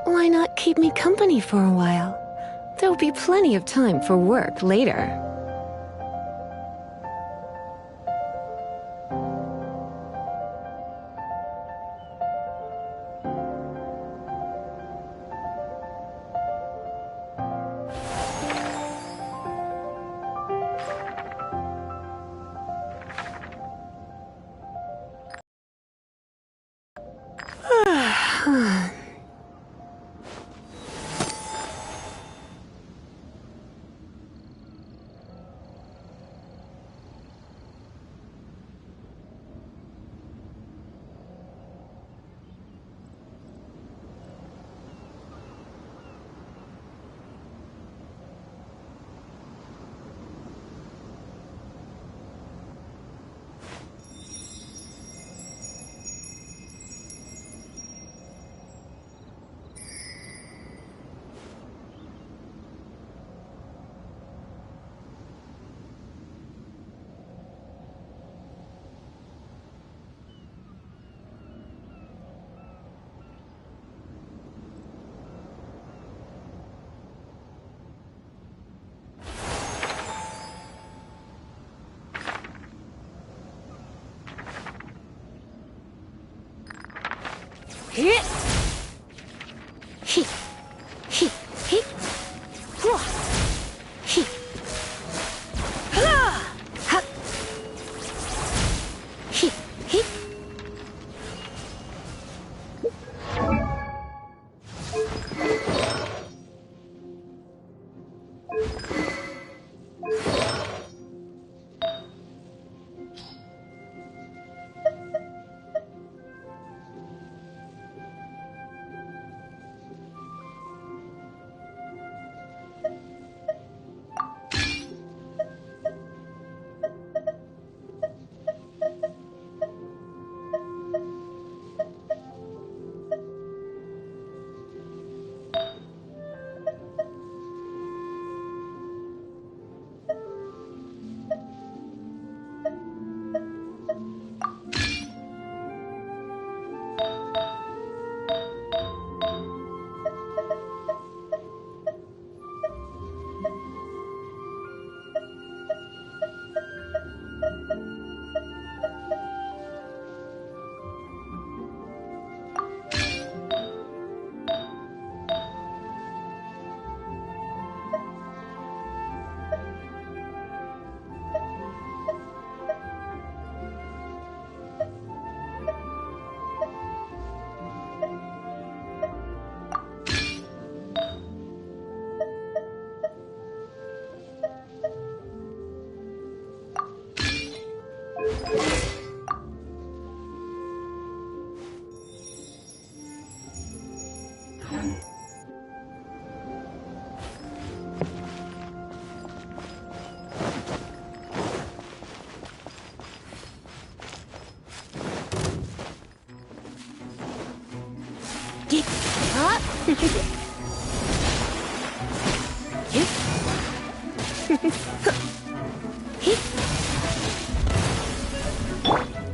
Why not keep me company for a while? There'll be plenty of time for work later.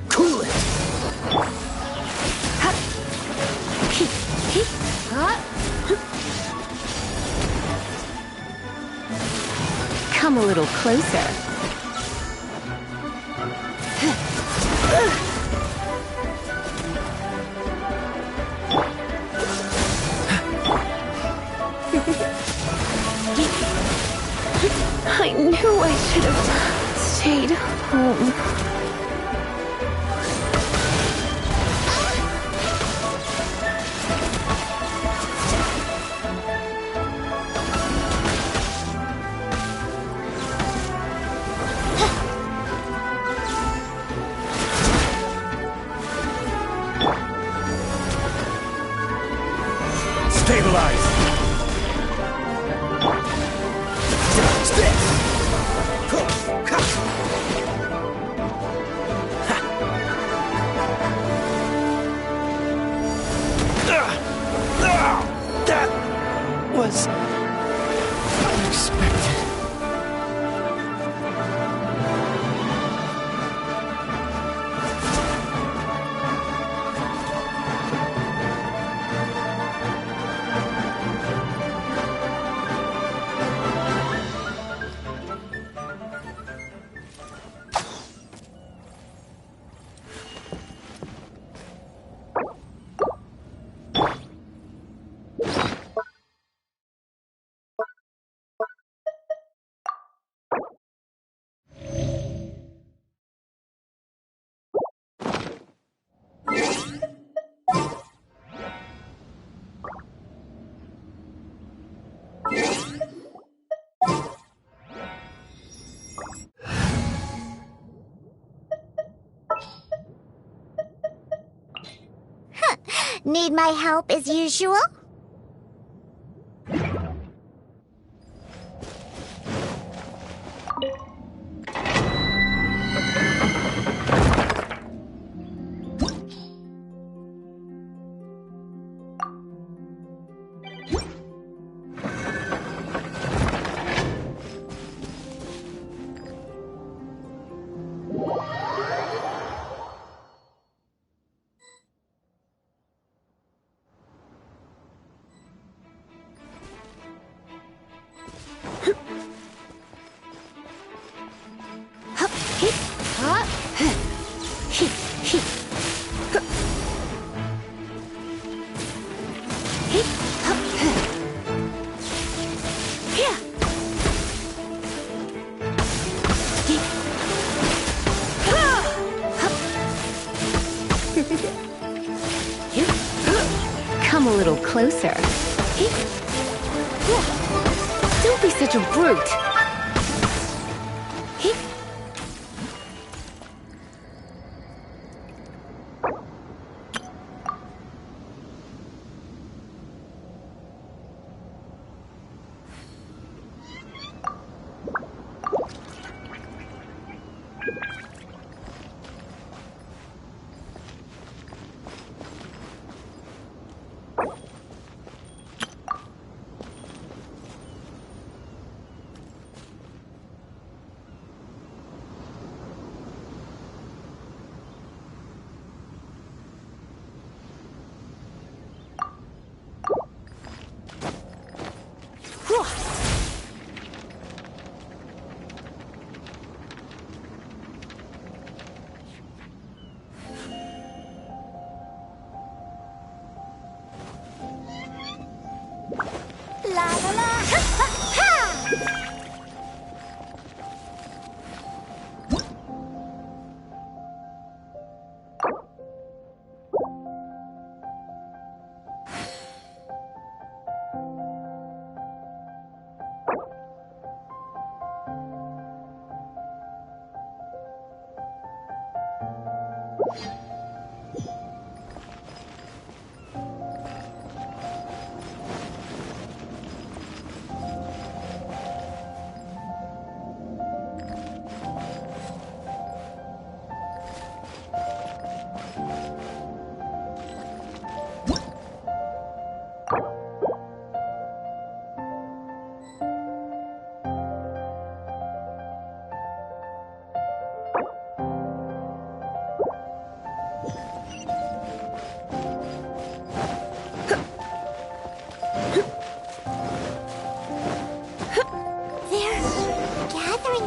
Cool it! Come a little closer. I knew I should have stayed home. Stabilize! Dodge this! That was unexpected. Need my help as usual? come a little closer. Don't be such a brute. La la la! Ha ha ha!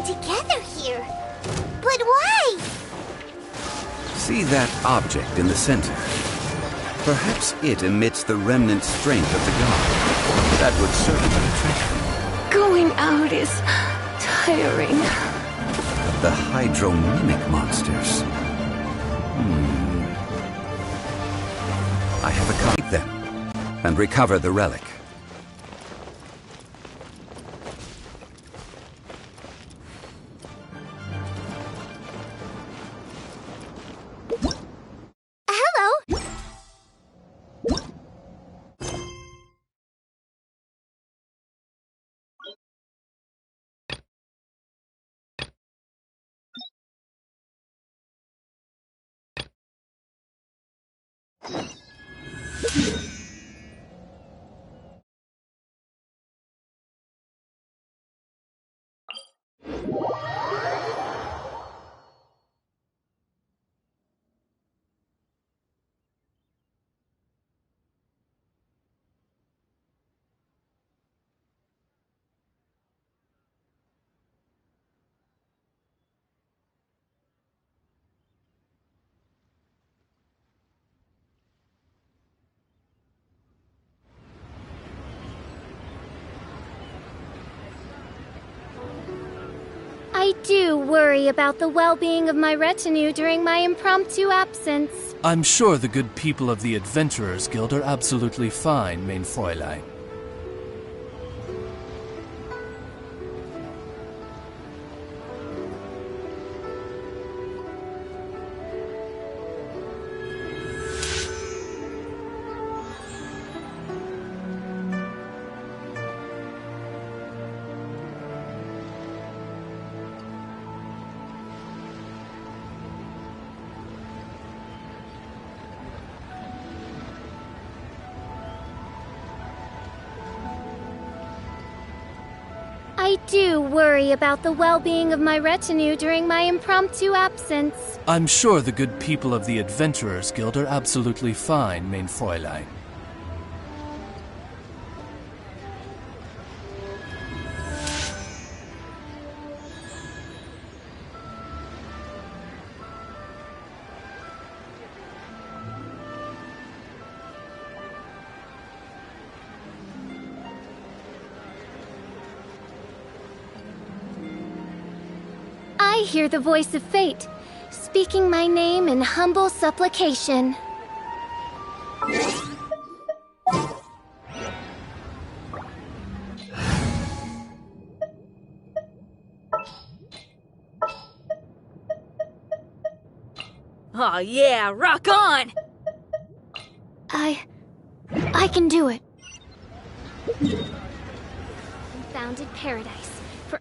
Together here. But why? See that object in the center? Perhaps it emits the remnant strength of the god. That would certainly attract them. Going out is tiring. The hydro-mimic monsters. I have a copy them and recover the relic. I do worry about the well-being of my retinue during my impromptu absence. I'm sure the good people of the Adventurers Guild are absolutely fine, mein Fräulein. I do worry about the well-being of my retinue during my impromptu absence. I'm sure the good people of the Adventurers Guild are absolutely fine, mein Fräulein. I hear the voice of fate, speaking my name in humble supplication. Oh yeah, rock on! I can do it. Founded paradise. For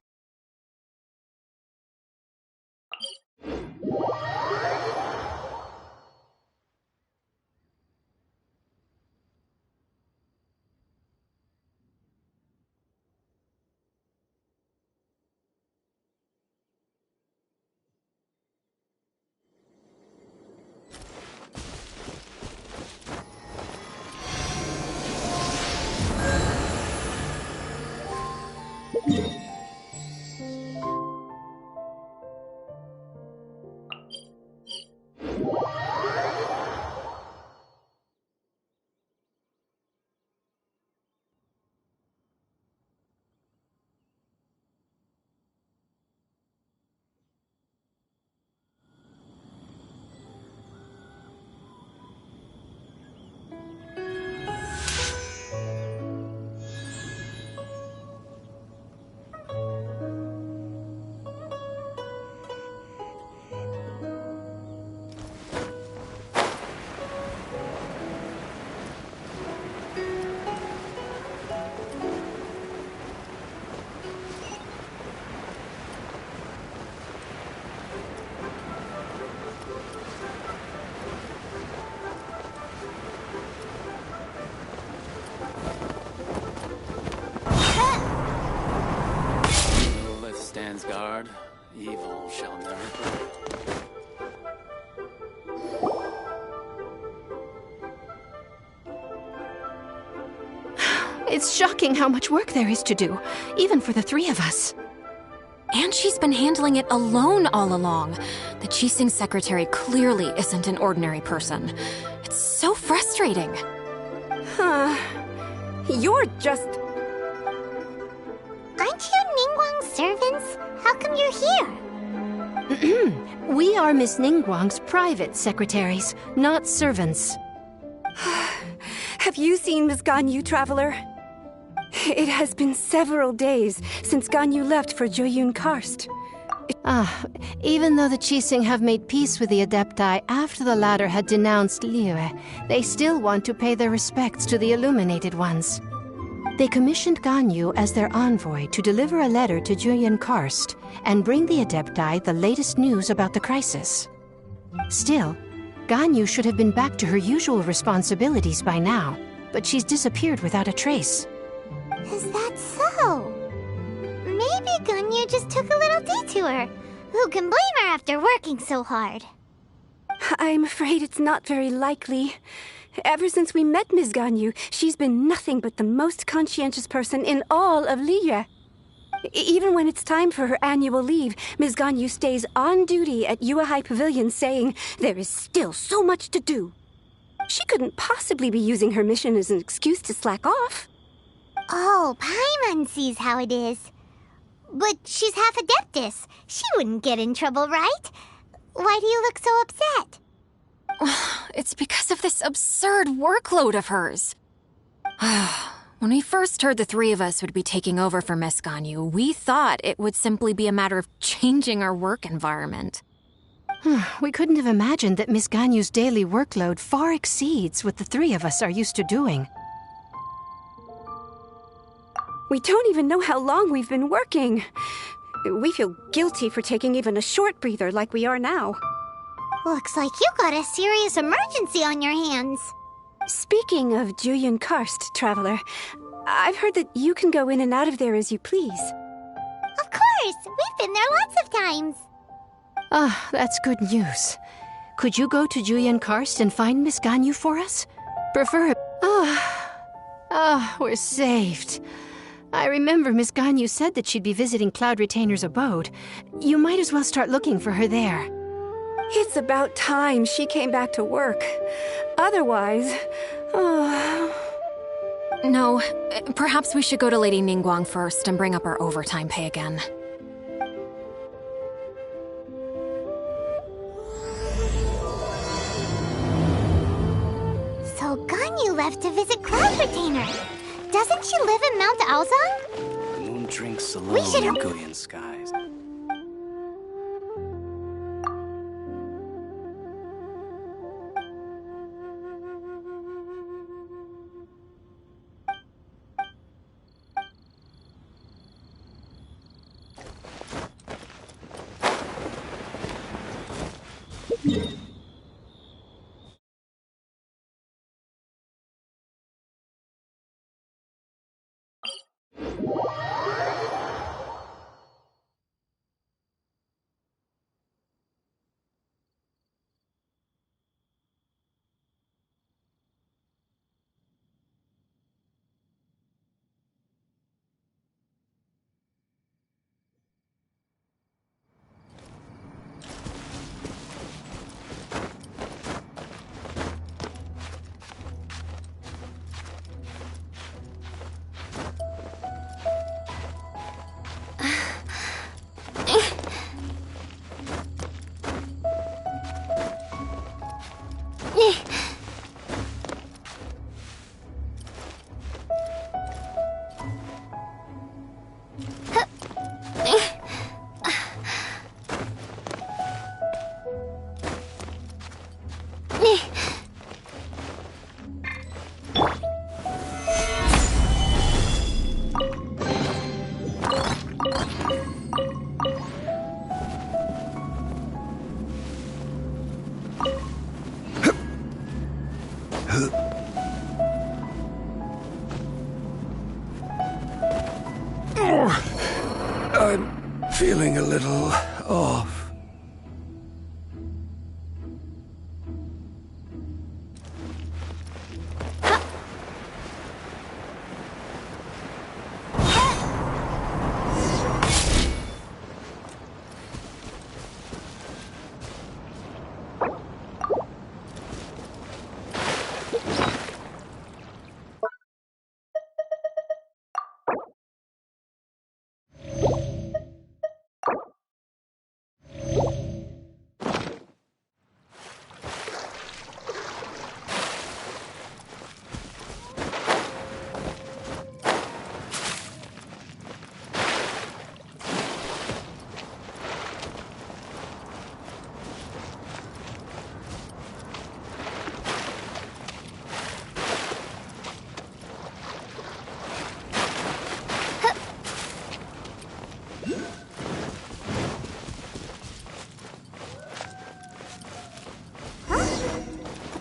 Lilith stands guard. Evil shall never prevail. It's shocking how much work there is to do, even for the three of us. And she's been handling it alone all along. The Qixing secretary clearly isn't an ordinary person. It's so frustrating. You're just... Aren't you Ningguang's servants? How come you're here? We are Miss Ningguang's private secretaries, not servants. Have you seen Miss Ganyu, Traveler? It has been several days since Ganyu left for Jueyun Karst. Even though the Qixing have made peace with the Adepti after the latter had denounced Liyue, they still want to pay their respects to the Illuminated Ones. They commissioned Ganyu as their envoy to deliver a letter to Jueyun Karst and bring the Adepti the latest news about the crisis. Still, Ganyu should have been back to her usual responsibilities by now, but she's disappeared without a trace. Is that so? Maybe Ganyu just took a little detour. Who can blame her after working so hard? I'm afraid it's not very likely. Ever since we met Ms. Ganyu, she's been nothing but the most conscientious person in all of Liyue. Even when it's time for her annual leave, Ms. Ganyu stays on duty at Yuehai Pavilion saying there is still so much to do. She couldn't possibly be using her mission as an excuse to slack off. Oh, Paimon sees how it is. But she's half Adeptus. She wouldn't get in trouble, right? Why do you look so upset? It's because of this absurd workload of hers. When we first heard the three of us would be taking over for Miss Ganyu, we thought it would simply be a matter of changing our work environment. We couldn't have imagined that Miss Ganyu's daily workload far exceeds what the three of us are used to doing. We don't even know how long we've been working. We feel guilty for taking even a short breather like we are now. Looks like you got a serious emergency on your hands. Speaking of Jueyun Karst, Traveler, I've heard that you can go in and out of there as you please. Of course! We've been there lots of times. That's good news. Could you go to Jueyun Karst and find Miss Ganyu for us? We're saved. I remember Miss Ganyu said that she'd be visiting Cloud Retainer's abode. You might as well start looking for her there. It's about time she came back to work. Otherwise... No, perhaps we should go to Lady Ningguang first and bring up our overtime pay again. So Ganyu left to visit Cloud Retainer. Doesn't she live in Mount Aozang? The moon drinks alone in Goyen skies. I'm feeling a little off.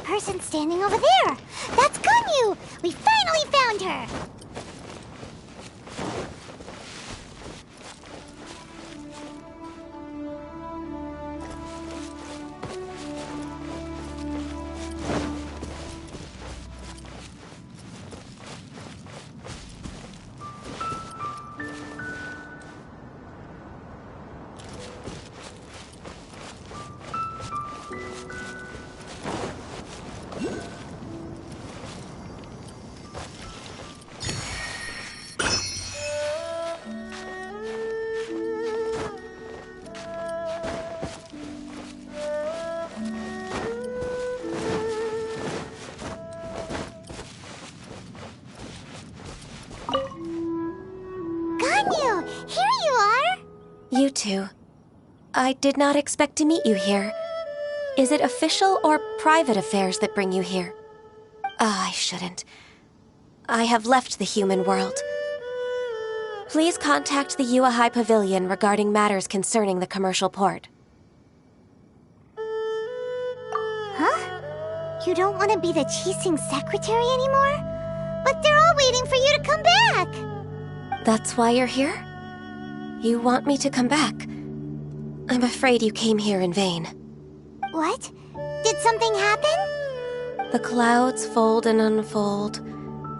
Person standing over there! That's Ganyu! We finally found her! You two. I did not expect to meet you here. Is it official or private affairs that bring you here? I shouldn't. I have left the human world. Please contact the Yua High Pavilion regarding matters concerning the commercial port. Huh? You don't want to be the Qixing secretary anymore? But they're all waiting for you to come back! That's why you're here? You want me to come back? I'm afraid you came here in vain. What? Did something happen? The clouds fold and unfold.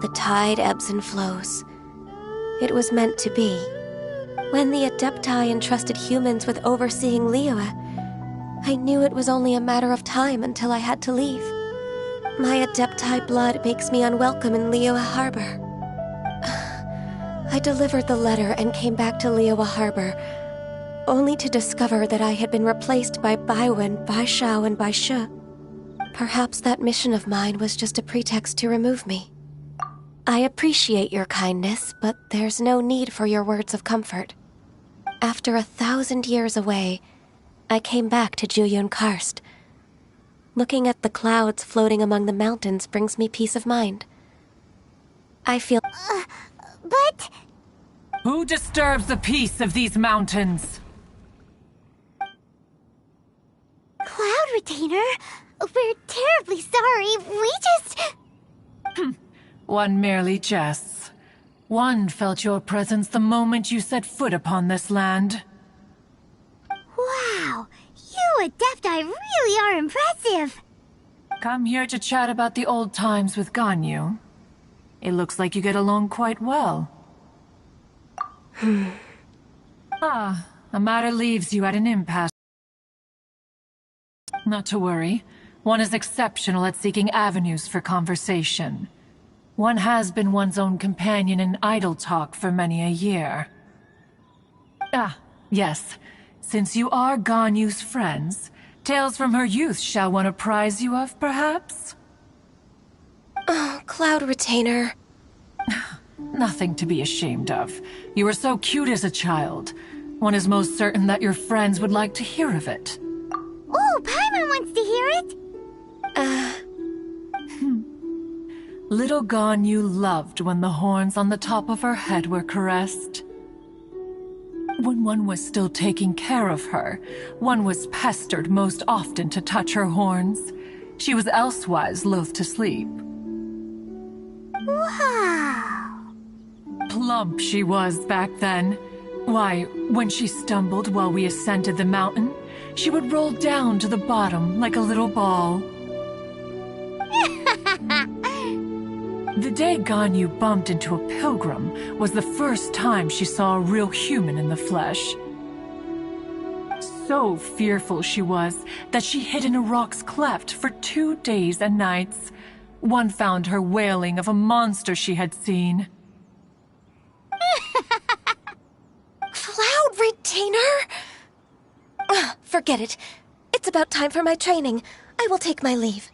The tide ebbs and flows. It was meant to be. When the Adepti entrusted humans with overseeing Liyue, I knew it was only a matter of time until I had to leave. My Adepti blood makes me unwelcome in Liyue Harbor. I delivered the letter and came back to Liyue Harbor, only to discover that I had been replaced by Baiwen, Baishao, and Baishu. Perhaps that mission of mine was just a pretext to remove me. I appreciate your kindness, but there's no need for your words of comfort. After 1,000 years away, I came back to Juyun Karst. Looking at the clouds floating among the mountains brings me peace of mind. I feel... But... Who disturbs the peace of these mountains? Cloud Retainer. We're terribly sorry. We just... One merely jests. One felt your presence the moment you set foot upon this land. Wow, you Adepti really are impressive. Come here to chat about the old times with Ganyu. It looks like you get along quite well. A matter leaves you at an impasse. Not to worry. One is exceptional at seeking avenues for conversation. One has been one's own companion in idle talk for many a year. Yes. Since you are Ganyu's friends, tales from her youth shall one apprise you of, perhaps? Oh, Cloud Retainer. Nothing to be ashamed of. You were so cute as a child. One is most certain that your friends would like to hear of it. Oh, Paimon wants to hear it. Little Ganyu loved when the horns on the top of her head were caressed. When one was still taking care of her, one was pestered most often to touch her horns. She was elsewise loath to sleep. Wow. Plump she was back then. Why, when she stumbled while we ascended the mountain, she would roll down to the bottom like a little ball. The day Ganyu bumped into a pilgrim was the first time she saw a real human in the flesh. So fearful she was that she hid in a rock's cleft for 2 days and nights. One found her wailing of a monster she had seen. Cloud Retainer? Forget it. It's about time for my training. I will take my leave.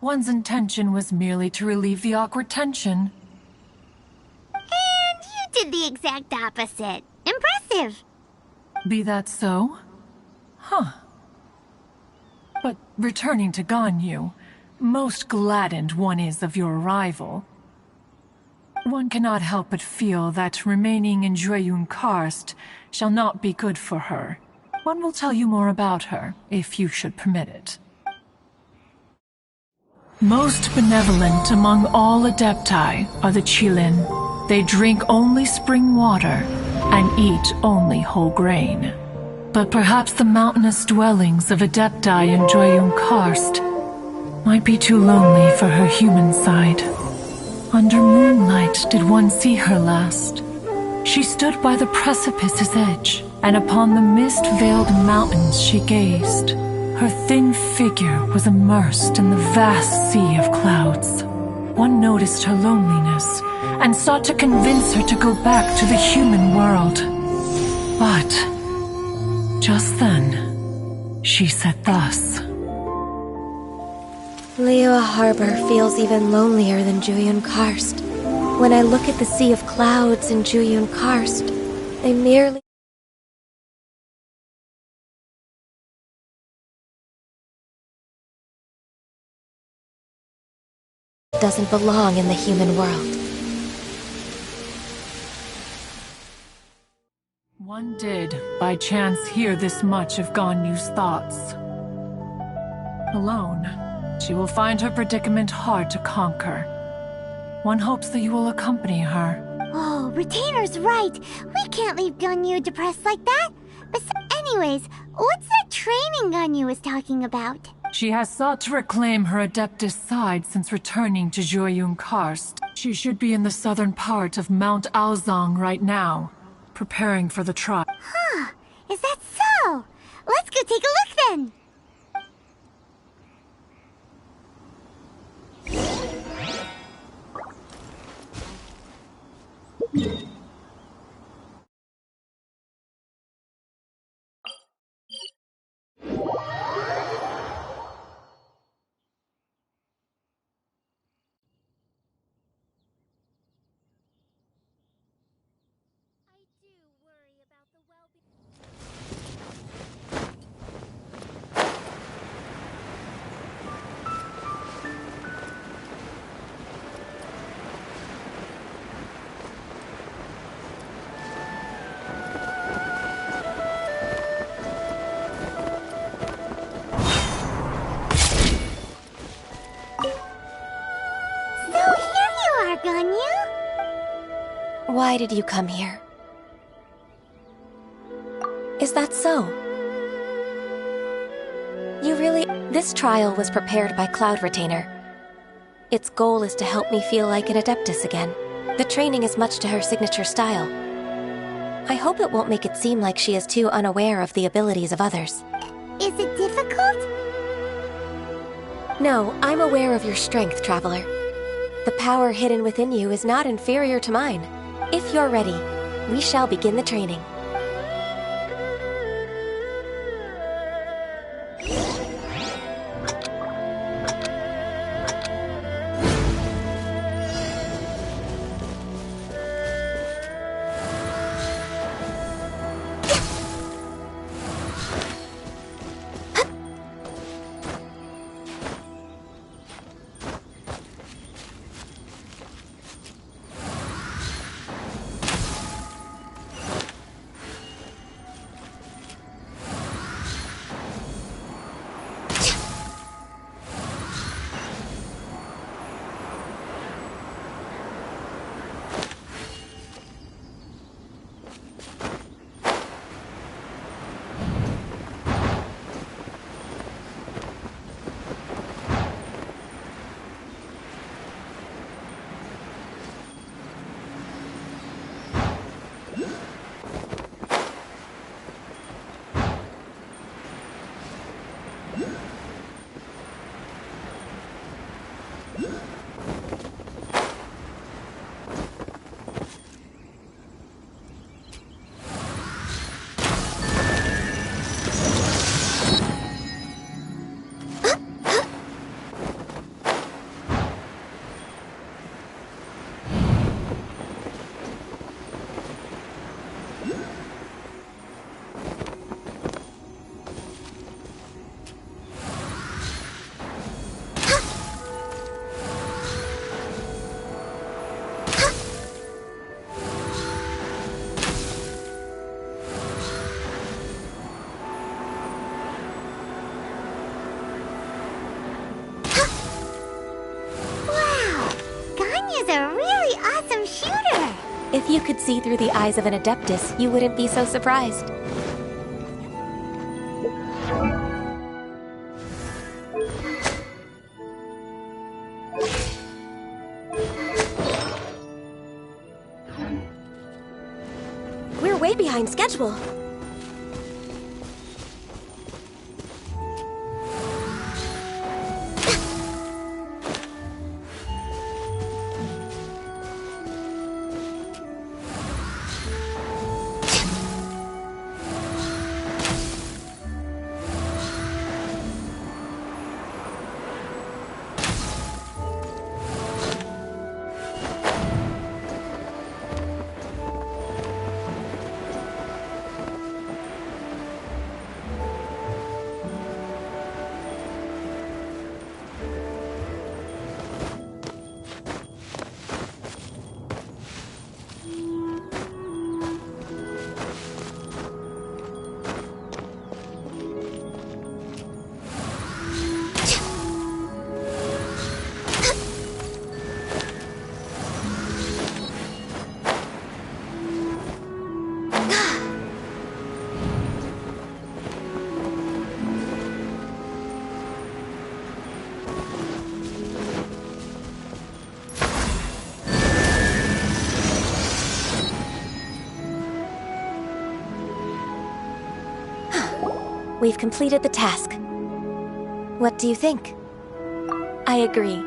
One's intention was merely to relieve the awkward tension. And you did the exact opposite. Impressive. Be that so? But returning to Ganyu, most gladdened one is of your arrival. One cannot help but feel that remaining in Jueyun Karst shall not be good for her. One will tell you more about her, if you should permit it. Most benevolent among all Adepti are the Qilin. They drink only spring water and eat only whole grain. But perhaps the mountainous dwellings of Adepti in Jueyun Karst might be too lonely for her human side. Under moonlight did one see her last. She stood by the precipice's edge, and upon the mist-veiled mountains she gazed. Her thin figure was immersed in the vast sea of clouds. One noticed her loneliness, and sought to convince her to go back to the human world. But just then, she said thus. Liyue Harbor feels even lonelier than Jueyun Karst. When I look at the sea of clouds in Jueyun Karst, they merely doesn't belong in the human world. One did, by chance, hear this much of Ganyu's thoughts. Alone, she will find her predicament hard to conquer. One hopes that you will accompany her. Oh, Retainer's right. We can't leave Ganyu depressed like that. But anyways, what's that training Ganyu was talking about? She has sought to reclaim her Adeptus side since returning to Jueyun Karst. She should be in the southern part of Mount Aozang right now, preparing for the trial. Is that so? Let's go take a look then. Why did you come here? Is that so? You really... This trial was prepared by Cloud Retainer. Its goal is to help me feel like an Adeptus again. The training is much to her signature style. I hope it won't make it seem like she is too unaware of the abilities of others. Is it difficult? No, I'm aware of your strength, Traveler. The power hidden within you is not inferior to mine. If you're ready, we shall begin the training. If you could see through the eyes of an Adeptus, you wouldn't be so surprised. We're way behind schedule. We've completed the task. What do you think? I agree.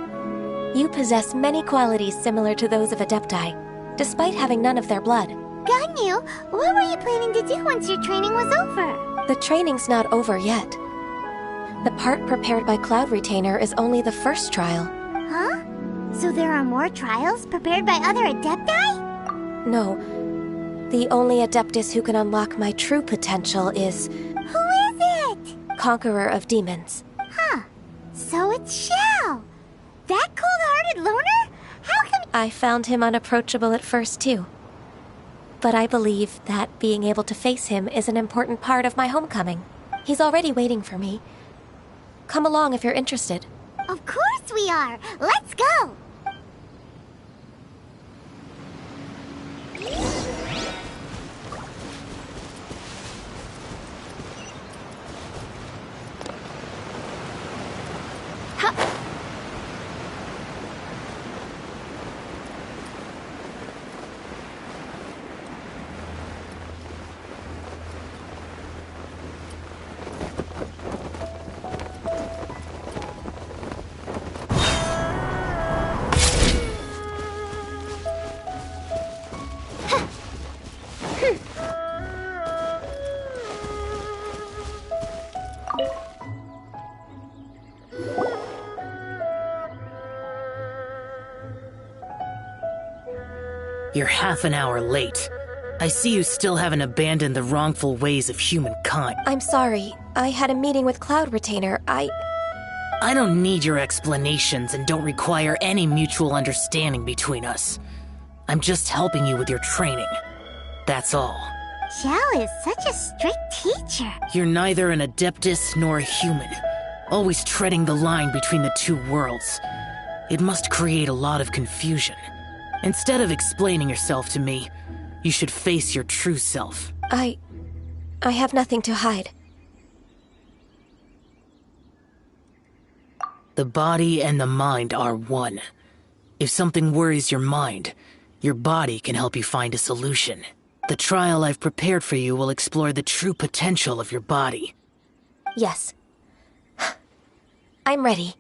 You possess many qualities similar to those of Adepti, despite having none of their blood. Ganyu, what were you planning to do once your training was over? The training's not over yet. The part prepared by Cloud Retainer is only the first trial. Huh? So there are more trials prepared by other Adepti? No. The only Adeptus who can unlock my true potential is... Who is it? Conqueror of Demons. Huh. So it's Xiao. That cold-hearted loner? How come... I found him unapproachable at first, too. But I believe that being able to face him is an important part of my homecoming. He's already waiting for me. Come along if you're interested. Of course we are! Let's go! You're half an hour late. I see you still haven't abandoned the wrongful ways of humankind. I'm sorry. I had a meeting with Cloud Retainer. I don't need your explanations and don't require any mutual understanding between us. I'm just helping you with your training. That's all. Xiao is such a strict teacher. You're neither an Adeptus nor a human, always treading the line between the two worlds. It must create a lot of confusion. Instead of explaining yourself to me, you should face your true self. I have nothing to hide. The body and the mind are one. If something worries your mind, your body can help you find a solution. The trial I've prepared for you will explore the true potential of your body. Yes. I'm ready.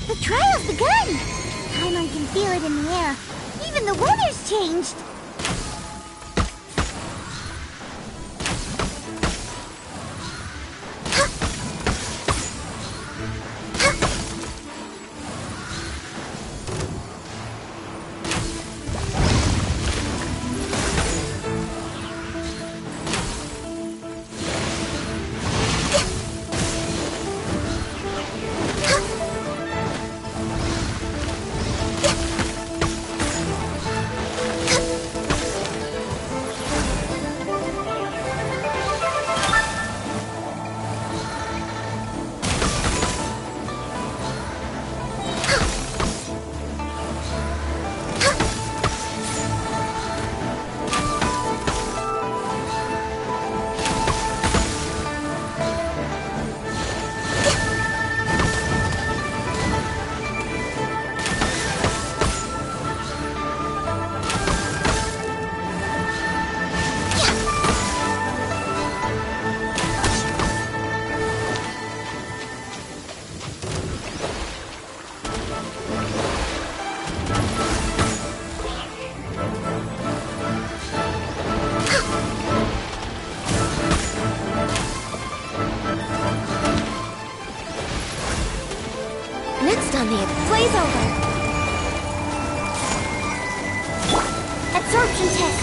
The trial's begun! Paimon can feel it in the air. Even the weather's changed. Next on the blaze over. Absorption test.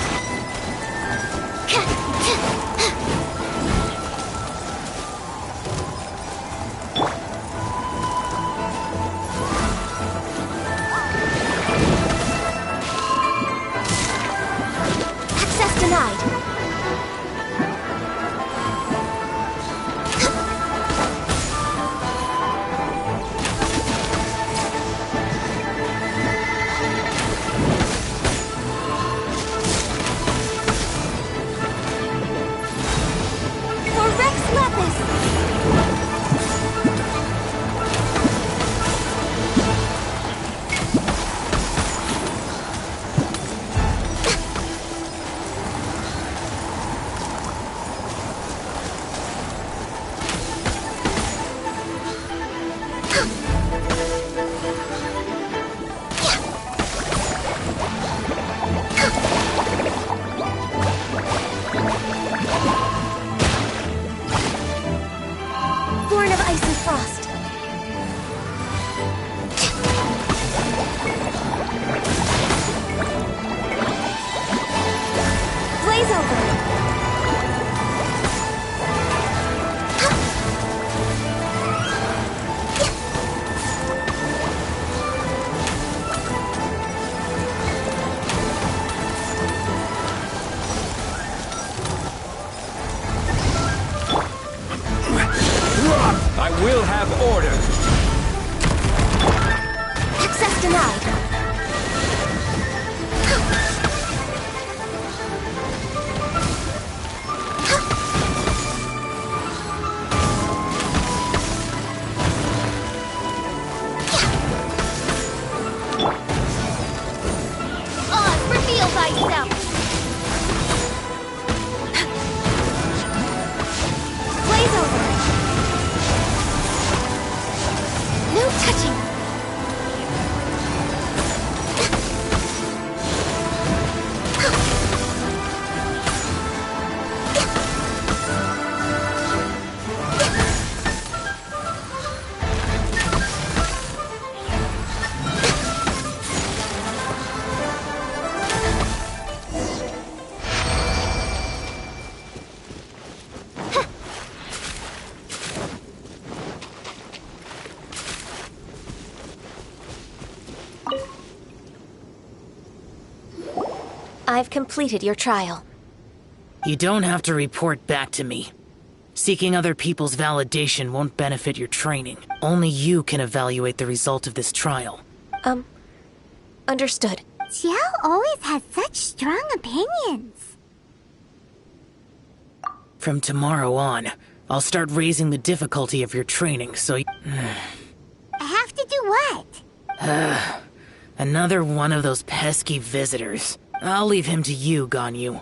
Access denied. All thyself. Blaze over. No touching. I've completed your trial. You don't have to report back to me. Seeking other people's validation won't benefit your training. Only you can evaluate the result of this trial. Understood. Xiao always has such strong opinions. From tomorrow on, I'll start raising the difficulty of your training, so I have to do what? Another one of those pesky visitors. I'll leave him to you, Ganyu.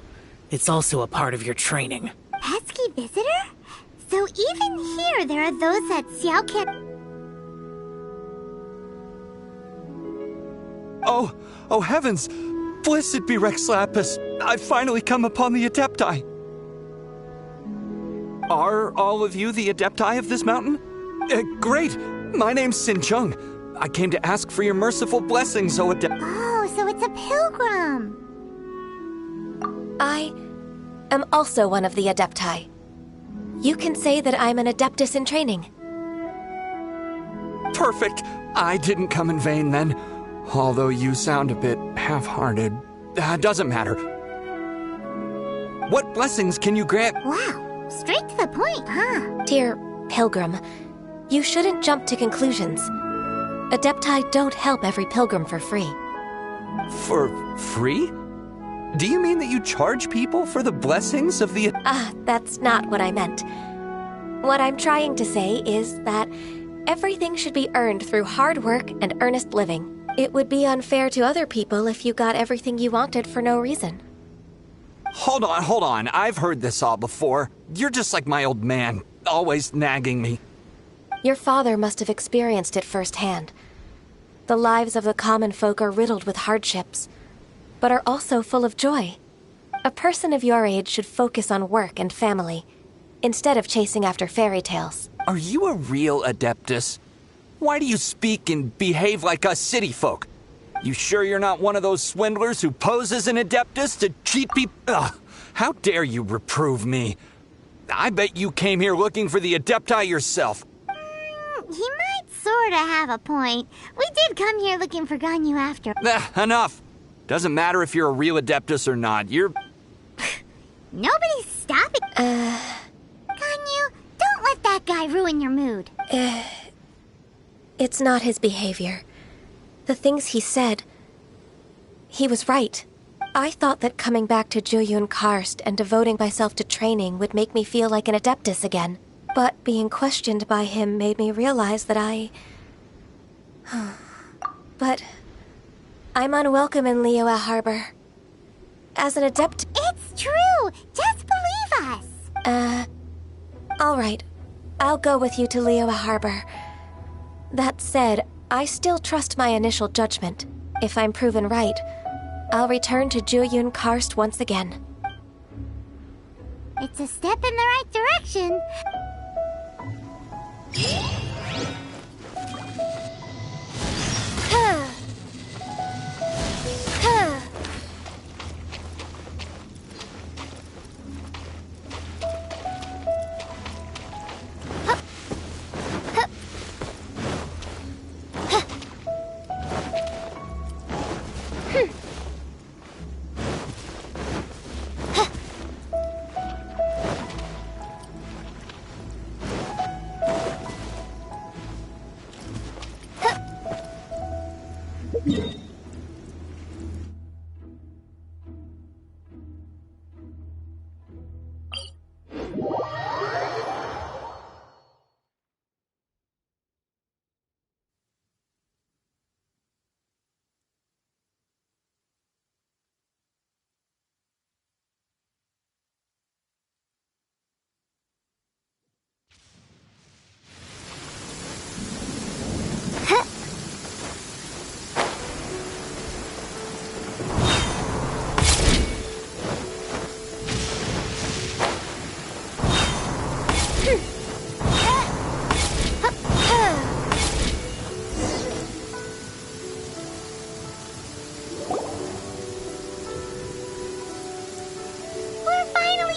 It's also a part of your training. Pesky visitor? So even here there are those that Xiao can't... Oh heavens! Blessed be Rex Lapis! I've finally come upon the Adepti! Are all of you the Adepti of this mountain? Great! My name's Sin Chung. I came to ask for your merciful blessings, O Adept... Oh, so it's a pilgrim! I am also one of the Adepti. You can say that I'm an Adeptus in training. Perfect! I didn't come in vain then. Although you sound a bit half-hearted. Doesn't matter. What blessings can you grant? Wow, straight to the point, huh? Dear Pilgrim, you shouldn't jump to conclusions. Adepti don't help every pilgrim for free. For free? Do you mean that you charge people for the blessings of the... That's not what I meant. What I'm trying to say is that everything should be earned through hard work and earnest living. It would be unfair to other people if you got everything you wanted for no reason. Hold on. I've heard this all before. You're just like my old man, always nagging me. Your father must have experienced it firsthand. The lives of the common folk are riddled with hardships, but are also full of joy. A person of your age should focus on work and family, instead of chasing after fairy tales. Are you a real Adeptus? Why do you speak and behave like us city folk? You sure you're not one of those swindlers who poses an Adeptus to cheat people? Ugh, how dare you reprove me? I bet you came here looking for the Adepti yourself. He might sorta have a point. We did come here looking for Ganyu after... Enough! Doesn't matter if you're a real Adeptus or not, you're... Nobody's stopping... Ganyu, don't let that guy ruin your mood. It's not his behavior. The things he said... He was right. I thought that coming back to Jueyun Karst and devoting myself to training would make me feel like an Adeptus again. But being questioned by him made me realize that But... I'm unwelcome in Liyue Harbor. As an adept... It's true! Just believe us! Alright. I'll go with you to Liyue Harbor. That said, I still trust my initial judgment. If I'm proven right, I'll return to Jueyun Karst once again. It's a step in the right direction.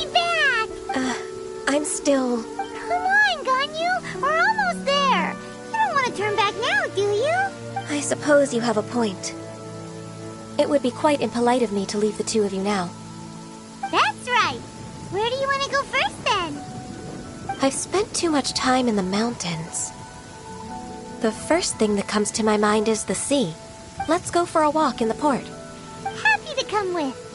me back! I'm still... Come on, Ganyu! We're almost there! You don't want to turn back now, do you? I suppose you have a point. It would be quite impolite of me to leave the two of you now. That's right! Where do you want to go first, then? I've spent too much time in the mountains. The first thing that comes to my mind is the sea. Let's go for a walk in the port. Happy to come with.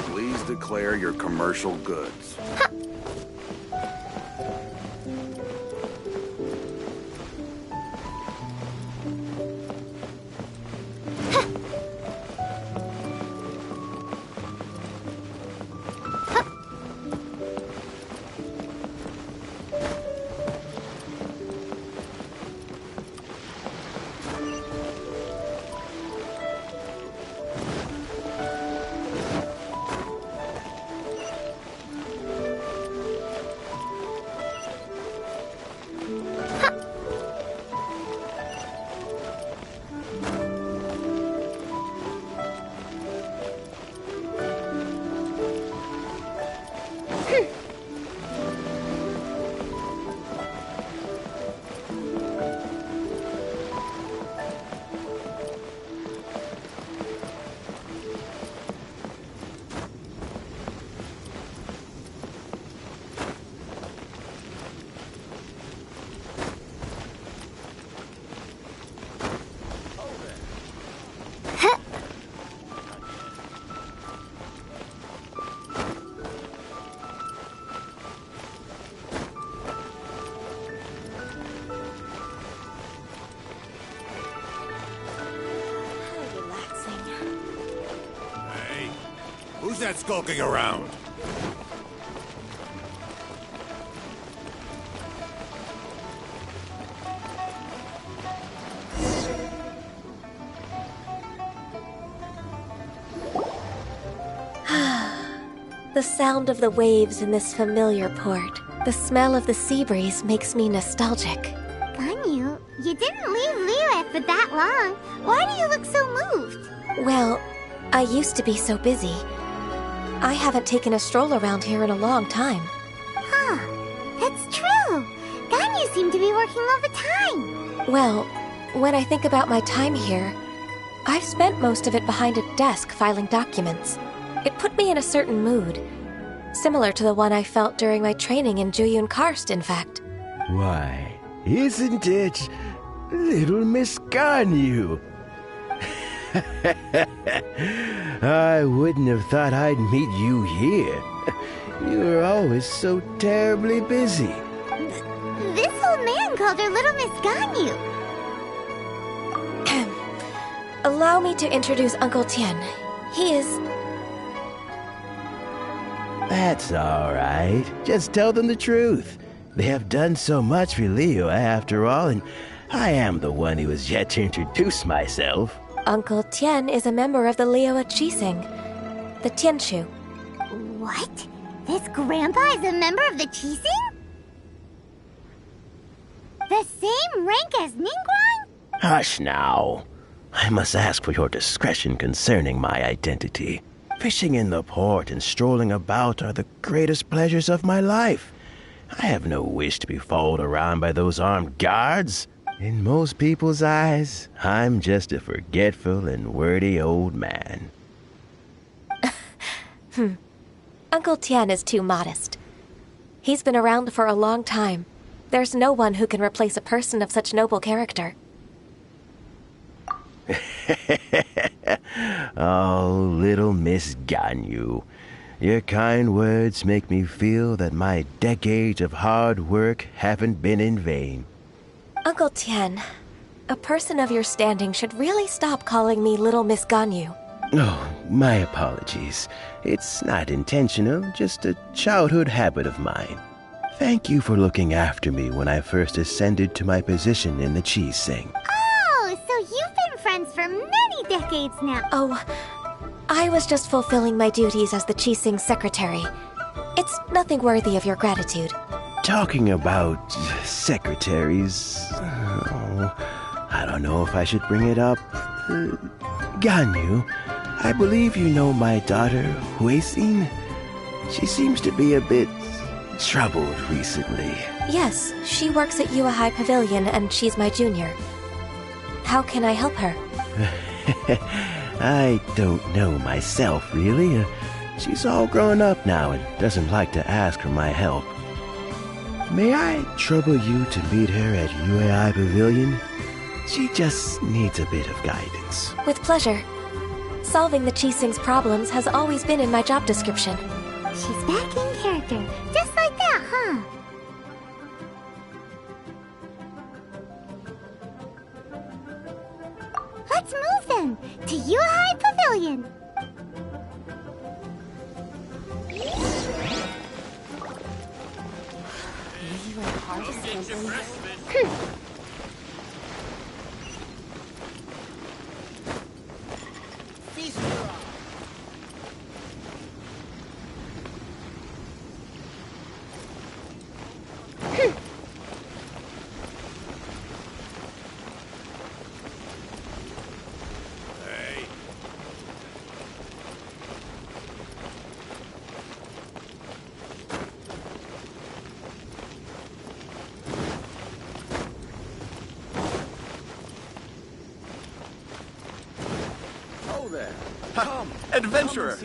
Please declare your commercial goods. Who's that skulking around? The sound of the waves in this familiar port. The smell of the sea breeze makes me nostalgic. Ganyu, you didn't leave Liyue for that long. Why do you look so moved? Well, I used to be so busy. I haven't taken a stroll around here in a long time. Huh. It's true. Ganyu seemed to be working all the time. Well, when I think about my time here, I've spent most of it behind a desk filing documents. It put me in a certain mood, similar to the one I felt during my training in Juyun Karst, in fact. Why, isn't it little Miss Ganyu? I wouldn't have thought I'd meet you here. You were always so terribly busy. This old man called her Little Miss Ganyu. Allow me to introduce Uncle Tien. He is... That's all right. Just tell them the truth. They have done so much for Liyue after all, and I am the one who has yet to introduce myself. Uncle Tien is a member of the Liyue Qixing, the Tianshu. What? This grandpa is a member of the Qixing? The same rank as Ningguang? Hush now. I must ask for your discretion concerning my identity. Fishing in the port and strolling about are the greatest pleasures of my life. I have no wish to be followed around by those armed guards. In most people's eyes, I'm just a forgetful and wordy old man. Uncle Tian is too modest. He's been around for a long time. There's no one who can replace a person of such noble character. Oh, little Miss Ganyu. Your kind words make me feel that my decades of hard work haven't been in vain. Uncle Tian, a person of your standing should really stop calling me Little Miss Ganyu. Oh, my apologies. It's not intentional, just a childhood habit of mine. Thank you for looking after me when I first ascended to my position in the cheese sing. Oh, so you've been friends for many decades now. Oh, I was just fulfilling my duties as the Qixing secretary. It's nothing worthy of your gratitude. Talking about secretaries... I don't know if I should bring it up. Ganyu, I believe you know my daughter, Huixin. She seems to be a bit troubled recently. Yes, she works at Yua High Pavilion and she's my junior. How can I help her? I don't know myself, really. She's all grown up now and doesn't like to ask for my help. May I trouble you to meet her at UAI Pavilion? She just needs a bit of guidance. With pleasure. Solving the Qixing's problems has always been in my job description. She's back in character, just like that, huh? Let's move then, to Yuhai Pavilion. Come, adventurer!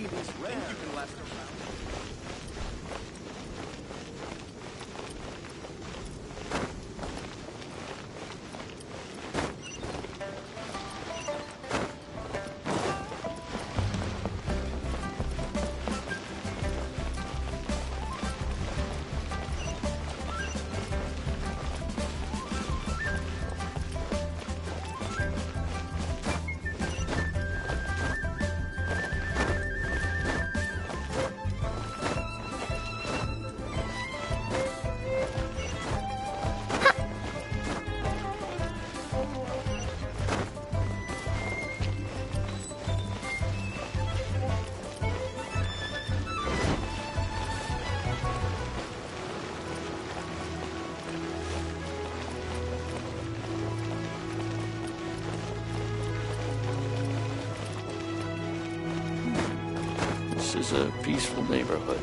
This is a peaceful neighborhood.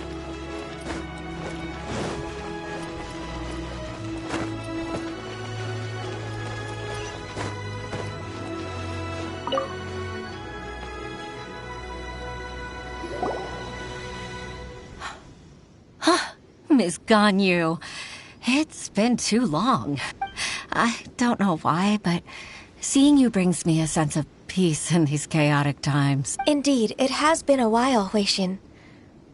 Miss Ganyu, it's been too long. I don't know why, but seeing you brings me a sense of peace in these chaotic times. Indeed, it has been a while, Huixin.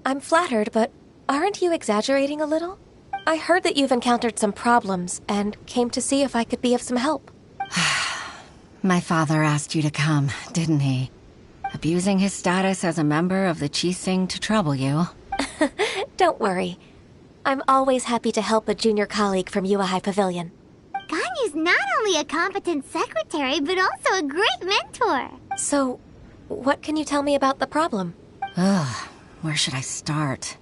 I'm flattered, but aren't you exaggerating a little? I heard that you've encountered some problems and came to see if I could be of some help. My father asked you to come, didn't he? Abusing his status as a member of the Qixing to trouble you. Don't worry. I'm always happy to help a junior colleague from Yua High Pavilion. Ganyu's not only a competent secretary, but also a great mentor. So, what can you tell me about the problem? Ugh, where should I start?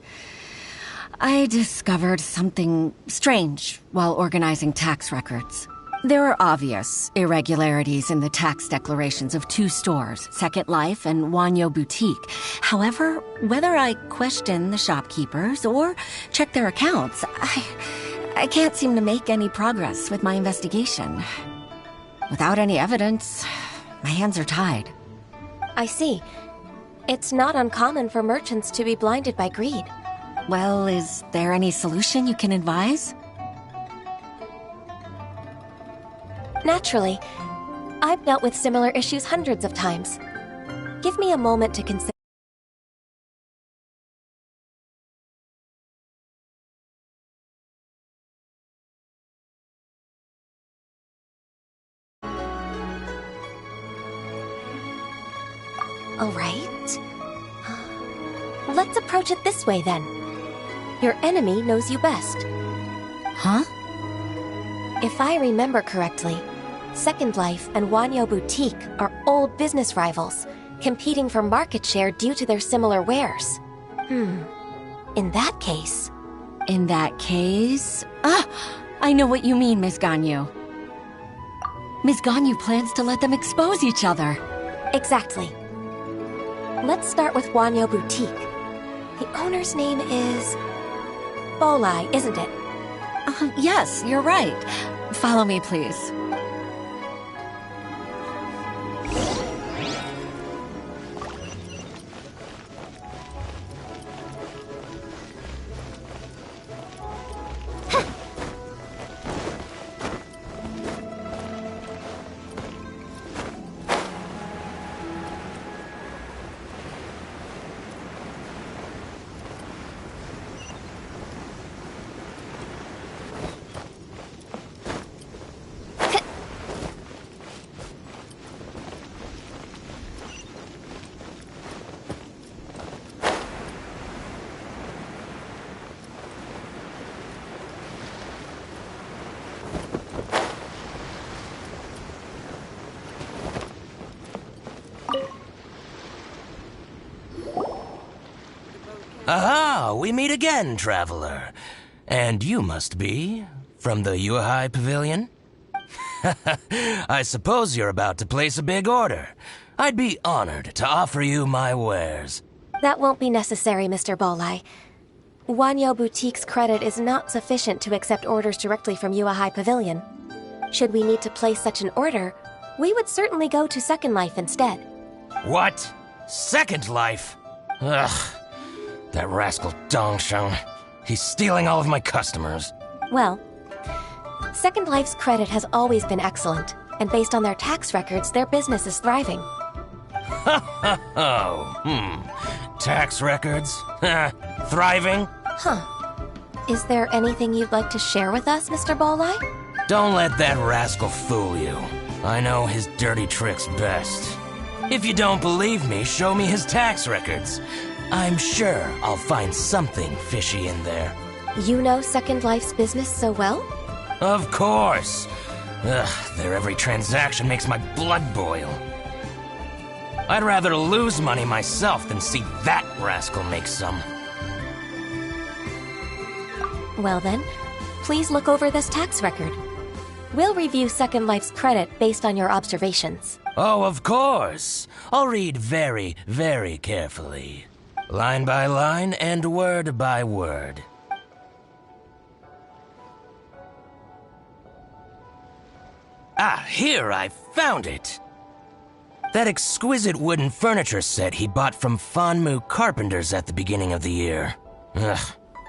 I discovered something strange while organizing tax records. There are obvious irregularities in the tax declarations of 2 stores, Second Life and Wanyo Boutique. However, whether I question the shopkeepers or check their accounts, I can't seem to make any progress with my investigation. Without any evidence, my hands are tied. I see. It's not uncommon for merchants to be blinded by greed. Well, is there any solution you can advise? Naturally. I've dealt with similar issues hundreds of times. Give me a moment to consider. All right. Let's approach it this way, then. Your enemy knows you best. Huh? If I remember correctly, Second Life and Wanyo Boutique are old business rivals, competing for market share due to their similar wares. In that case... In that case... I know what you mean, Ms. Ganyu. Ms. Ganyu plans to let them expose each other. Exactly. Let's start with Wanyo Boutique. The owner's name is... Bolai, isn't it? Yes, you're right. Follow me, please. Aha! We meet again, traveler. And you must be from the Yuehai Pavilion? I suppose you're about to place a big order. I'd be honored to offer you my wares. That won't be necessary, Mr. Bolai. Wanyo Boutique's credit is not sufficient to accept orders directly from Yuehai Pavilion. Should we need to place such an order, we would certainly go to Second Life instead. What? Second Life? Ugh. That rascal Dongsheng. He's stealing all of my customers. Well, Second Life's credit has always been excellent, and based on their tax records, their business is thriving. Tax records? Thriving? Is there anything you'd like to share with us, Mr. Bolai? Don't let that rascal fool you. I know his dirty tricks best. If you don't believe me, show me his tax records. I'm sure I'll find something fishy in there. You know Second Life's business so well? Of course. Their every transaction makes my blood boil. I'd rather lose money myself than see that rascal make some. Well then, please look over this tax record. We'll review Second Life's credit based on your observations. Oh, of course. I'll read very, very carefully. Line by line and word by word. Here, I found it. That exquisite wooden furniture set he bought from Fanmu Carpenters at the beginning of the year.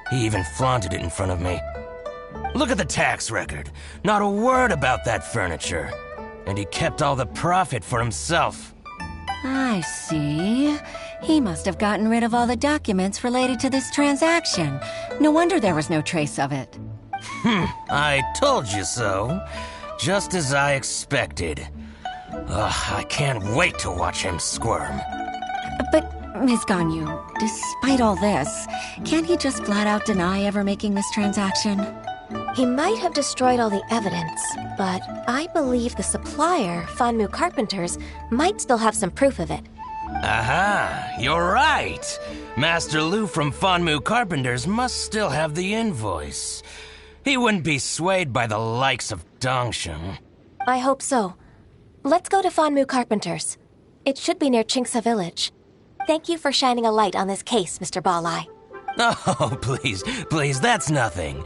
He even flaunted it in front of me. Look at the tax record. Not a word about that furniture. And he kept all the profit for himself. I see. He must have gotten rid of all the documents related to this transaction. No wonder there was no trace of it. I told you so. Just as I expected. I can't wait to watch him squirm. But, Ms. Ganyu, despite all this, can't he just flat out deny ever making this transaction? He might have destroyed all the evidence, but I believe the supplier, Fanmu Carpenters, might still have some proof of it. Aha, you're right. Master Lu from Fanmu Carpenters must still have the invoice. He wouldn't be swayed by the likes of Dongsheng. I hope so. Let's go to Fanmu Carpenters. It should be near Chingsa village. Thank you for shining a light on this case, Mr. Balai. Oh, please, that's nothing.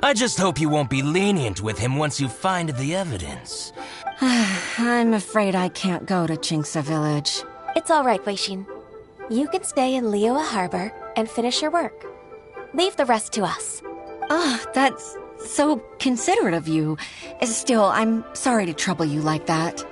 I just hope you won't be lenient with him once you find the evidence. I'm afraid I can't go to Chingsa village. It's all right, Weishin. You can stay in Liyue Harbor and finish your work. Leave the rest to us. That's so considerate of you. Still, I'm sorry to trouble you like that.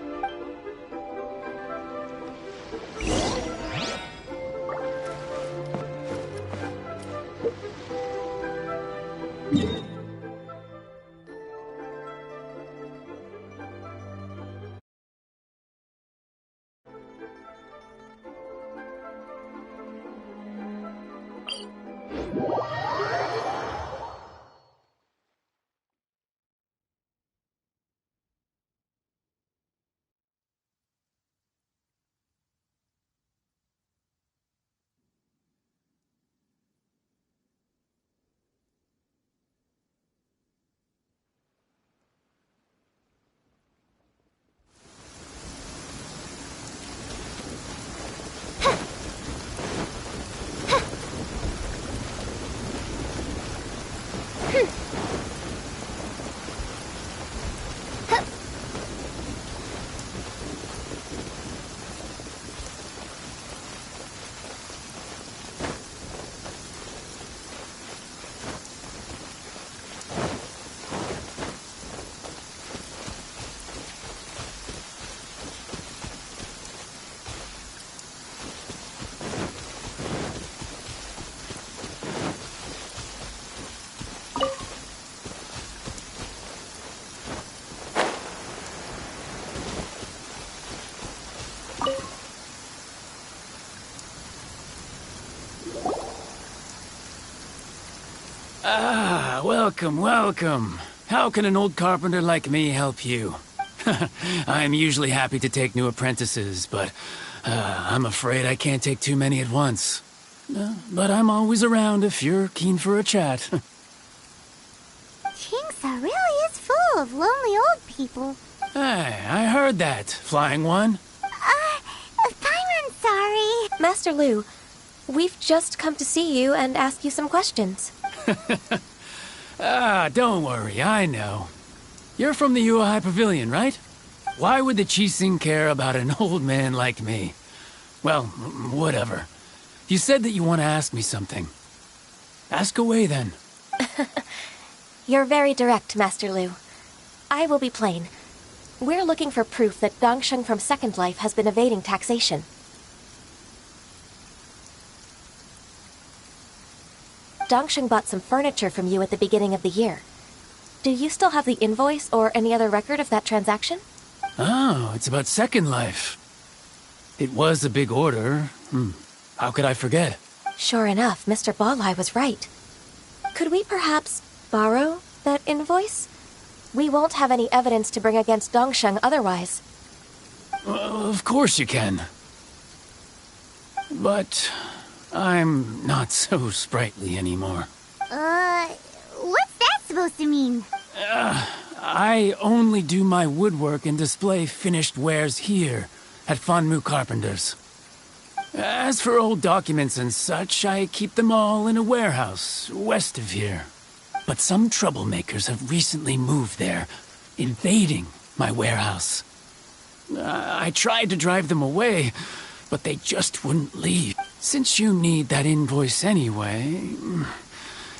Welcome. How can an old carpenter like me help you? I'm usually happy to take new apprentices, but I'm afraid I can't take too many at once. But I'm always around if you're keen for a chat. Chingsa really is full of lonely old people. Hey, I heard that, Flying One. I'm sorry. Master Lu, we've just come to see you and ask you some questions. Don't worry, I know. You're from the Yuehai Pavilion, right? Why would the Qixing care about an old man like me? Well, whatever. You said that you want to ask me something. Ask away, then. You're very direct, Master Lu. I will be plain. We're looking for proof that Dongsheng from Second Life has been evading taxation. Dongsheng bought some furniture from you at the beginning of the year. Do you still have the invoice or any other record of that transaction? Oh, it's about Second Life. It was a big order. How could I forget? Sure enough, Mr. Balai was right. Could we perhaps borrow that invoice? We won't have any evidence to bring against Dongsheng otherwise. Of course you can. But I'm not so sprightly anymore. What's that supposed to mean? I only do my woodwork and display finished wares here at Fanmu Carpenters. As for old documents and such, I keep them all in a warehouse west of here. But some troublemakers have recently moved there, invading my warehouse. I tried to drive them away, but they just wouldn't leave. Since you need that invoice anyway,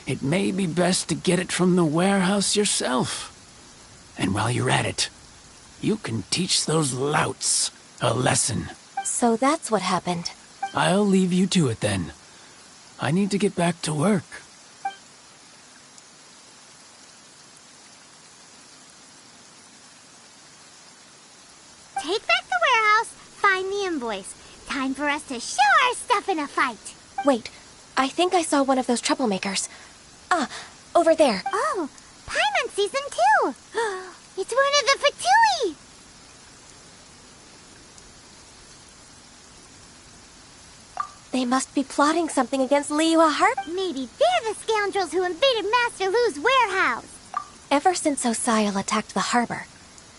it may be best to get it from the warehouse yourself. And while you're at it, you can teach those louts a lesson. So that's what happened. I'll leave you to it then. I need to get back to work. Take back the warehouse, find the invoice. Time for us to show our stuff in a fight. Wait, I think I saw one of those troublemakers. Over there. Oh, Paimon sees them too. It's one of the Fatui. They must be plotting something against Liyue Harbor. Maybe they're the scoundrels who invaded Master Lu's warehouse. Ever since Osial attacked the harbor,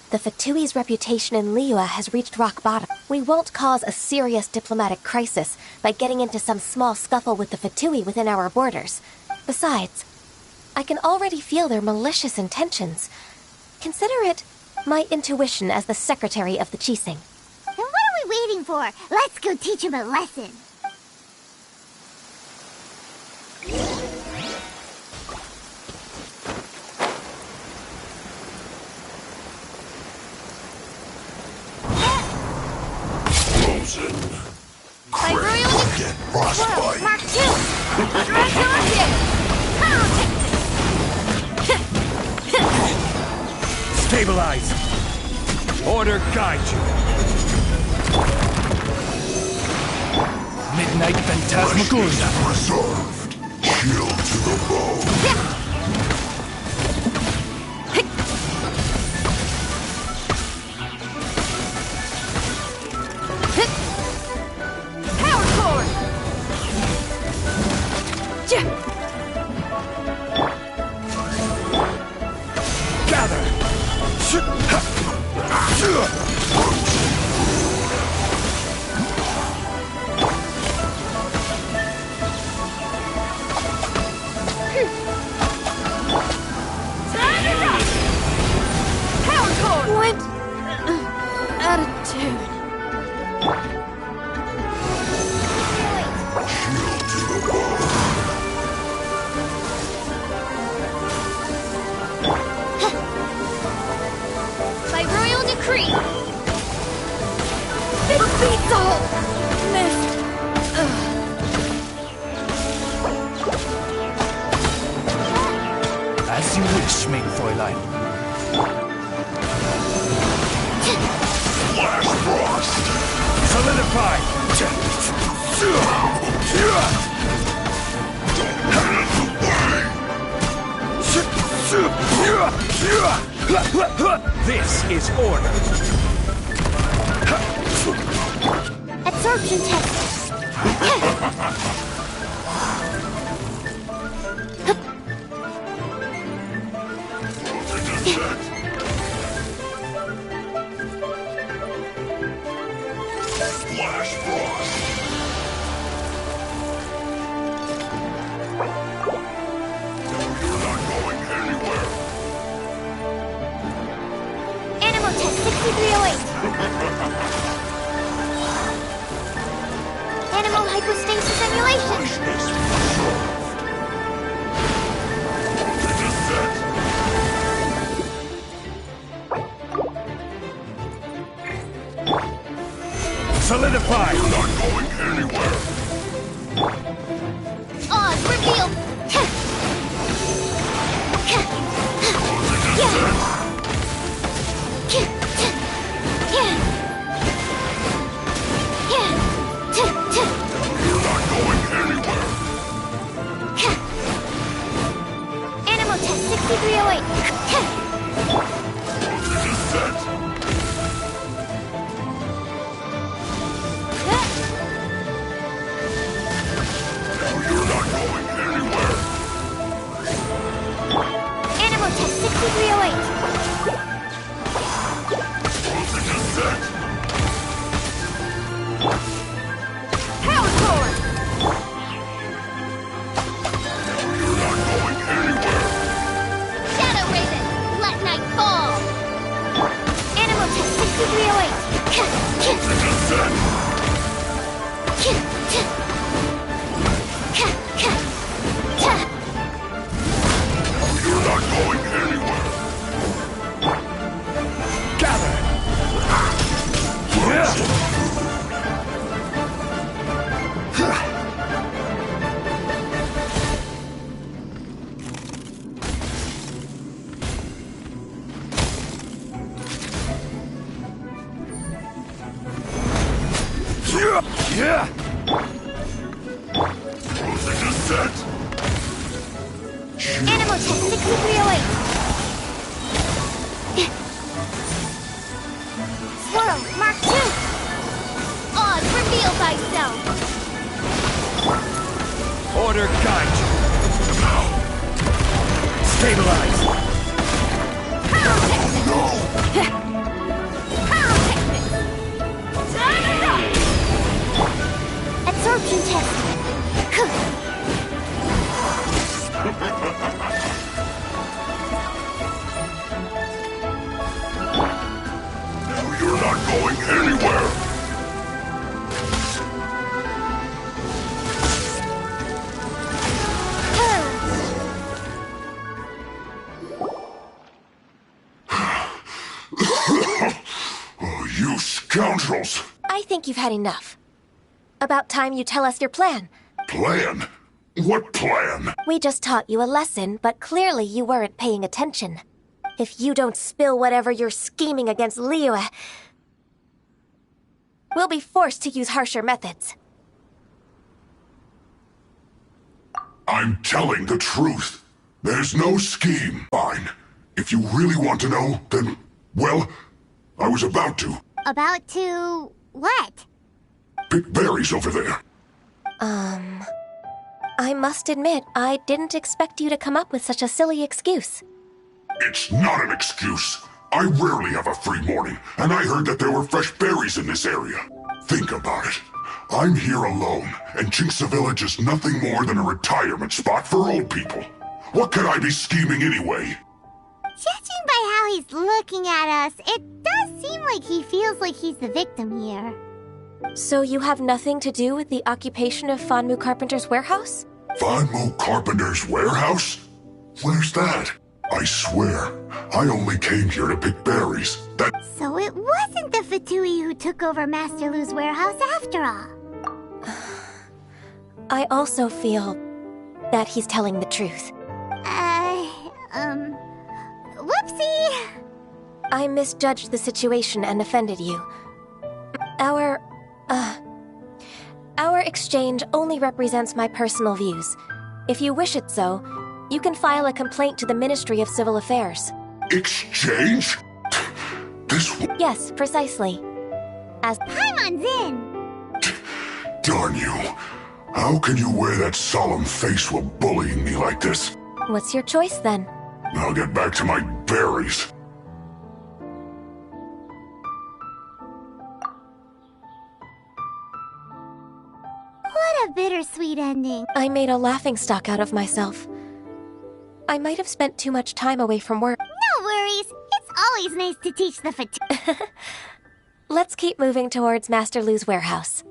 the Fatui's reputation in Liyue has reached rock bottom. We won't cause a serious diplomatic crisis by getting into some small scuffle with the Fatui within our borders. Besides, I can already feel their malicious intentions. Consider it my intuition as the secretary of the Qixing. Then what are we waiting for? Let's go teach him a lesson. Get frostbite. Mark 2! Stabilize! Order guide you! Midnight Phantasmagoria! Reserved. Chill to the bone. What attitude? By royal decree. This beats all! Missed. As you wish, mein Fräulein. Flash frost. Solidify! This is order. Absorption test. Flash frost. You're not going anywhere. Animal test 6308. Animal hypostasis emulation. Solidify! You're not going anywhere. Oz reveal. You're not going anywhere. Animal test 6308. Voltage is set. You're not going anywhere. Animal test 6308. Voltage is set. Power core. You're not going anywhere. Shadow Raven. Let night fall. Animal test 6308. Voltage is set. You're not going anywhere. Gather! Yeah! Voltage is set. Animal test 6308. Swirl, Mark 2. Oz, reveal thyself. Order guide you. Stabilize. Absorption test. You're not going anywhere! Oh, you scoundrels! I think you've had enough. About time you tell us your plan. Plan? What plan? We just taught you a lesson, but clearly you weren't paying attention. If you don't spill whatever you're scheming against Liyue, we'll be forced to use harsher methods. I'm telling the truth. There's no scheme. Fine. If you really want to know, then, well, I was about to. About to... what? Pick berries over there. I must admit, I didn't expect you to come up with such a silly excuse. It's not an excuse. I rarely have a free morning, and I heard that there were fresh berries in this area. Think about it. I'm here alone, and Jinxa Village is nothing more than a retirement spot for old people. What could I be scheming anyway? Judging by how he's looking at us, it does seem like he feels like he's the victim here. So you have nothing to do with the occupation of Fanmu Carpenter's warehouse? Fanmu Carpenter's warehouse? Where's that? I swear, I only came here to pick berries. So it wasn't the Fatui who took over Master Lu's warehouse after all. I also feel that he's telling the truth. Whoopsie! I misjudged the situation and offended you. Our exchange only represents my personal views. If you wish it so, you can file a complaint to the Ministry of Civil Affairs. Exchange? Yes, precisely. As Paimon's in! Darn you. How can you wear that solemn face while bullying me like this? What's your choice then? I'll get back to my berries. What a bittersweet ending. I made a laughingstock out of myself. I might have spent too much time away from work. No worries. It's always nice to teach the Fatui. Let's keep moving towards Master Lu's warehouse.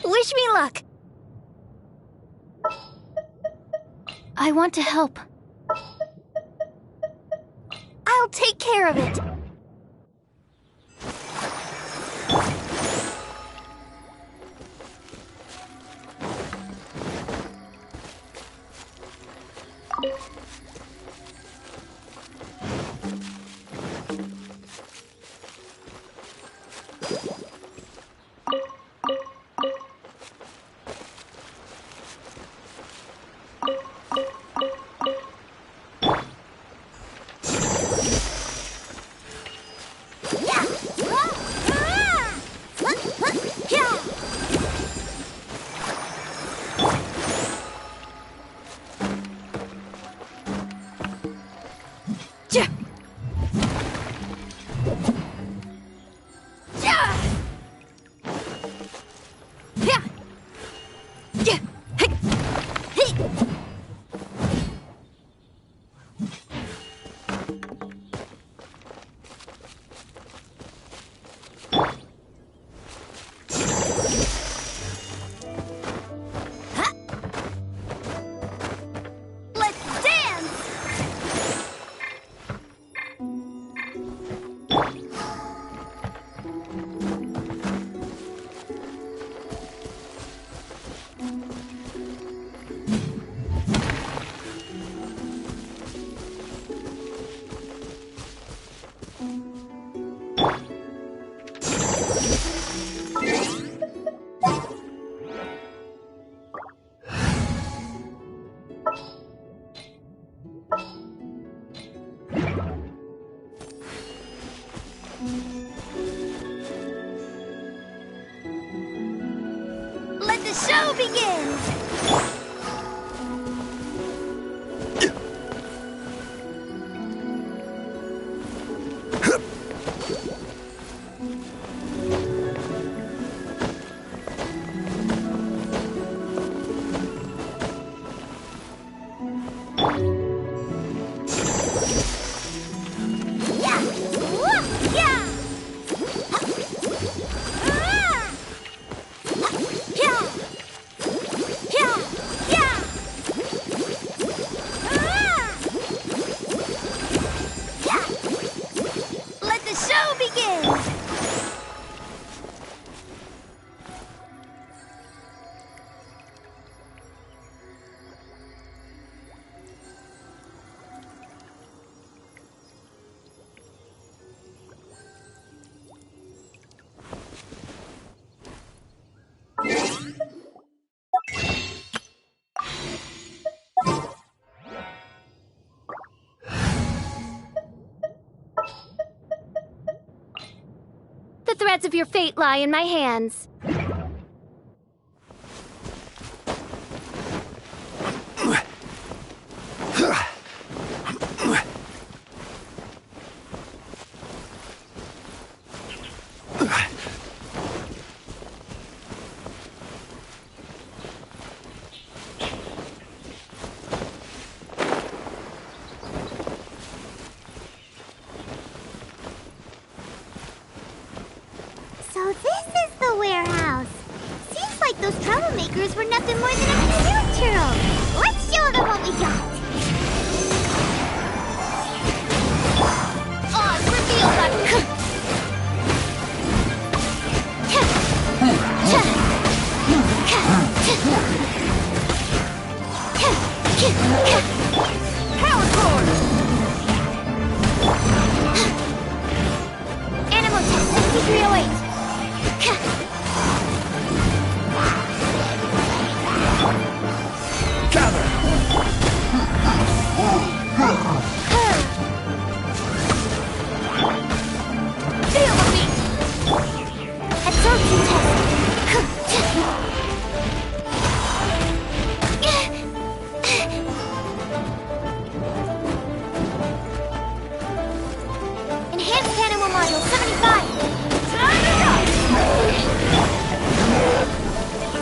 Wish me luck! I want to help. I'll take care of it! Let the show begin! The threads of your fate lie in my hands. So this is the warehouse. Seems like those troublemakers were nothing more than a few churros. Let's show them what we got. Oz, reveal that... Power cord! Animal test 6308. Feel the beat! Absorption test! Enhanced animal module 75! Time to go!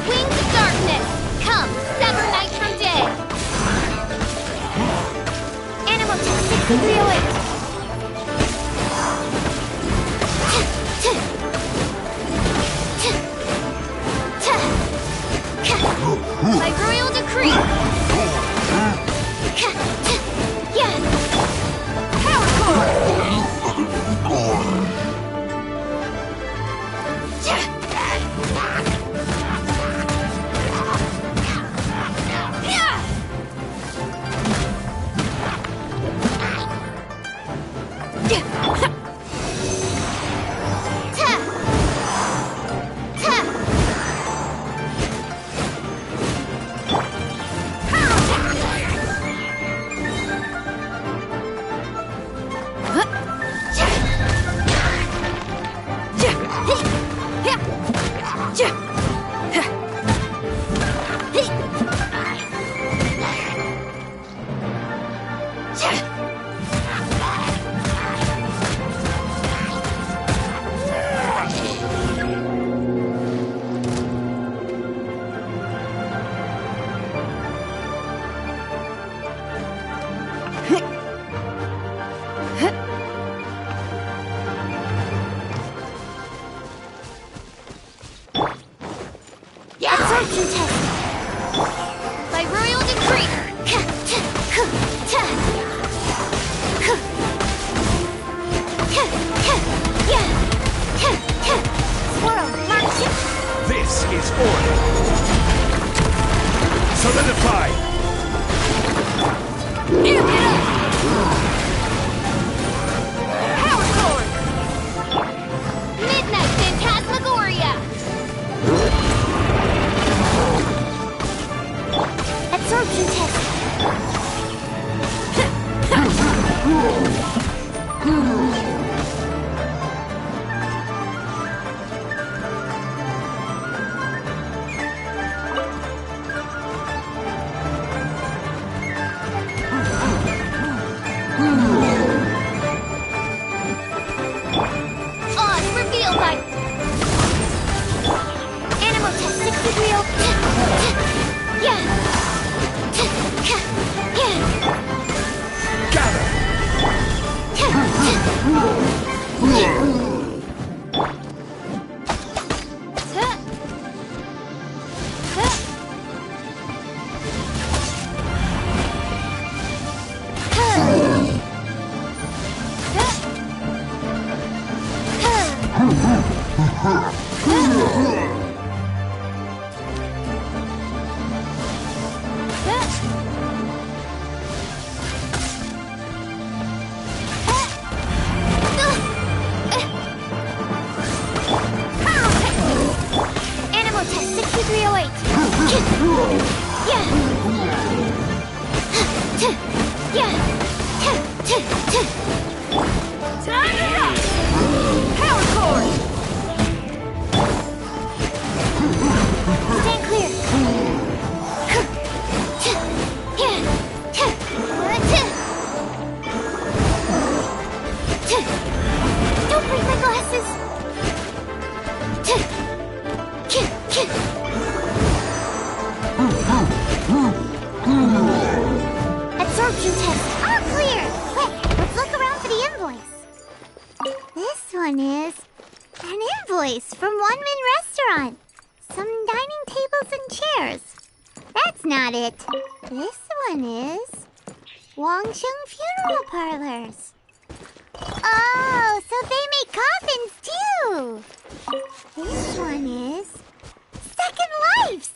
Wings of darkness! Come, sever night from day! Animal test 6308! By royal decree! Power cord! Absorption test! By royal decree! Squirrel, march! This is order. Solidify. Amp it up! Power cord! Midnight Phantasmagoria! Absorption test! Animal test 6308. Time it up! Power cord! Stand clear. Don't break my glasses. Absorption test. All clear. Quick, let's look around for the invoice. This one is an invoice from One Min Restaurant. Some dining tables and chairs. That's not it. This one is Wangsheng Funeral Parlors. Oh, so they make coffins too. This one is Second Lives.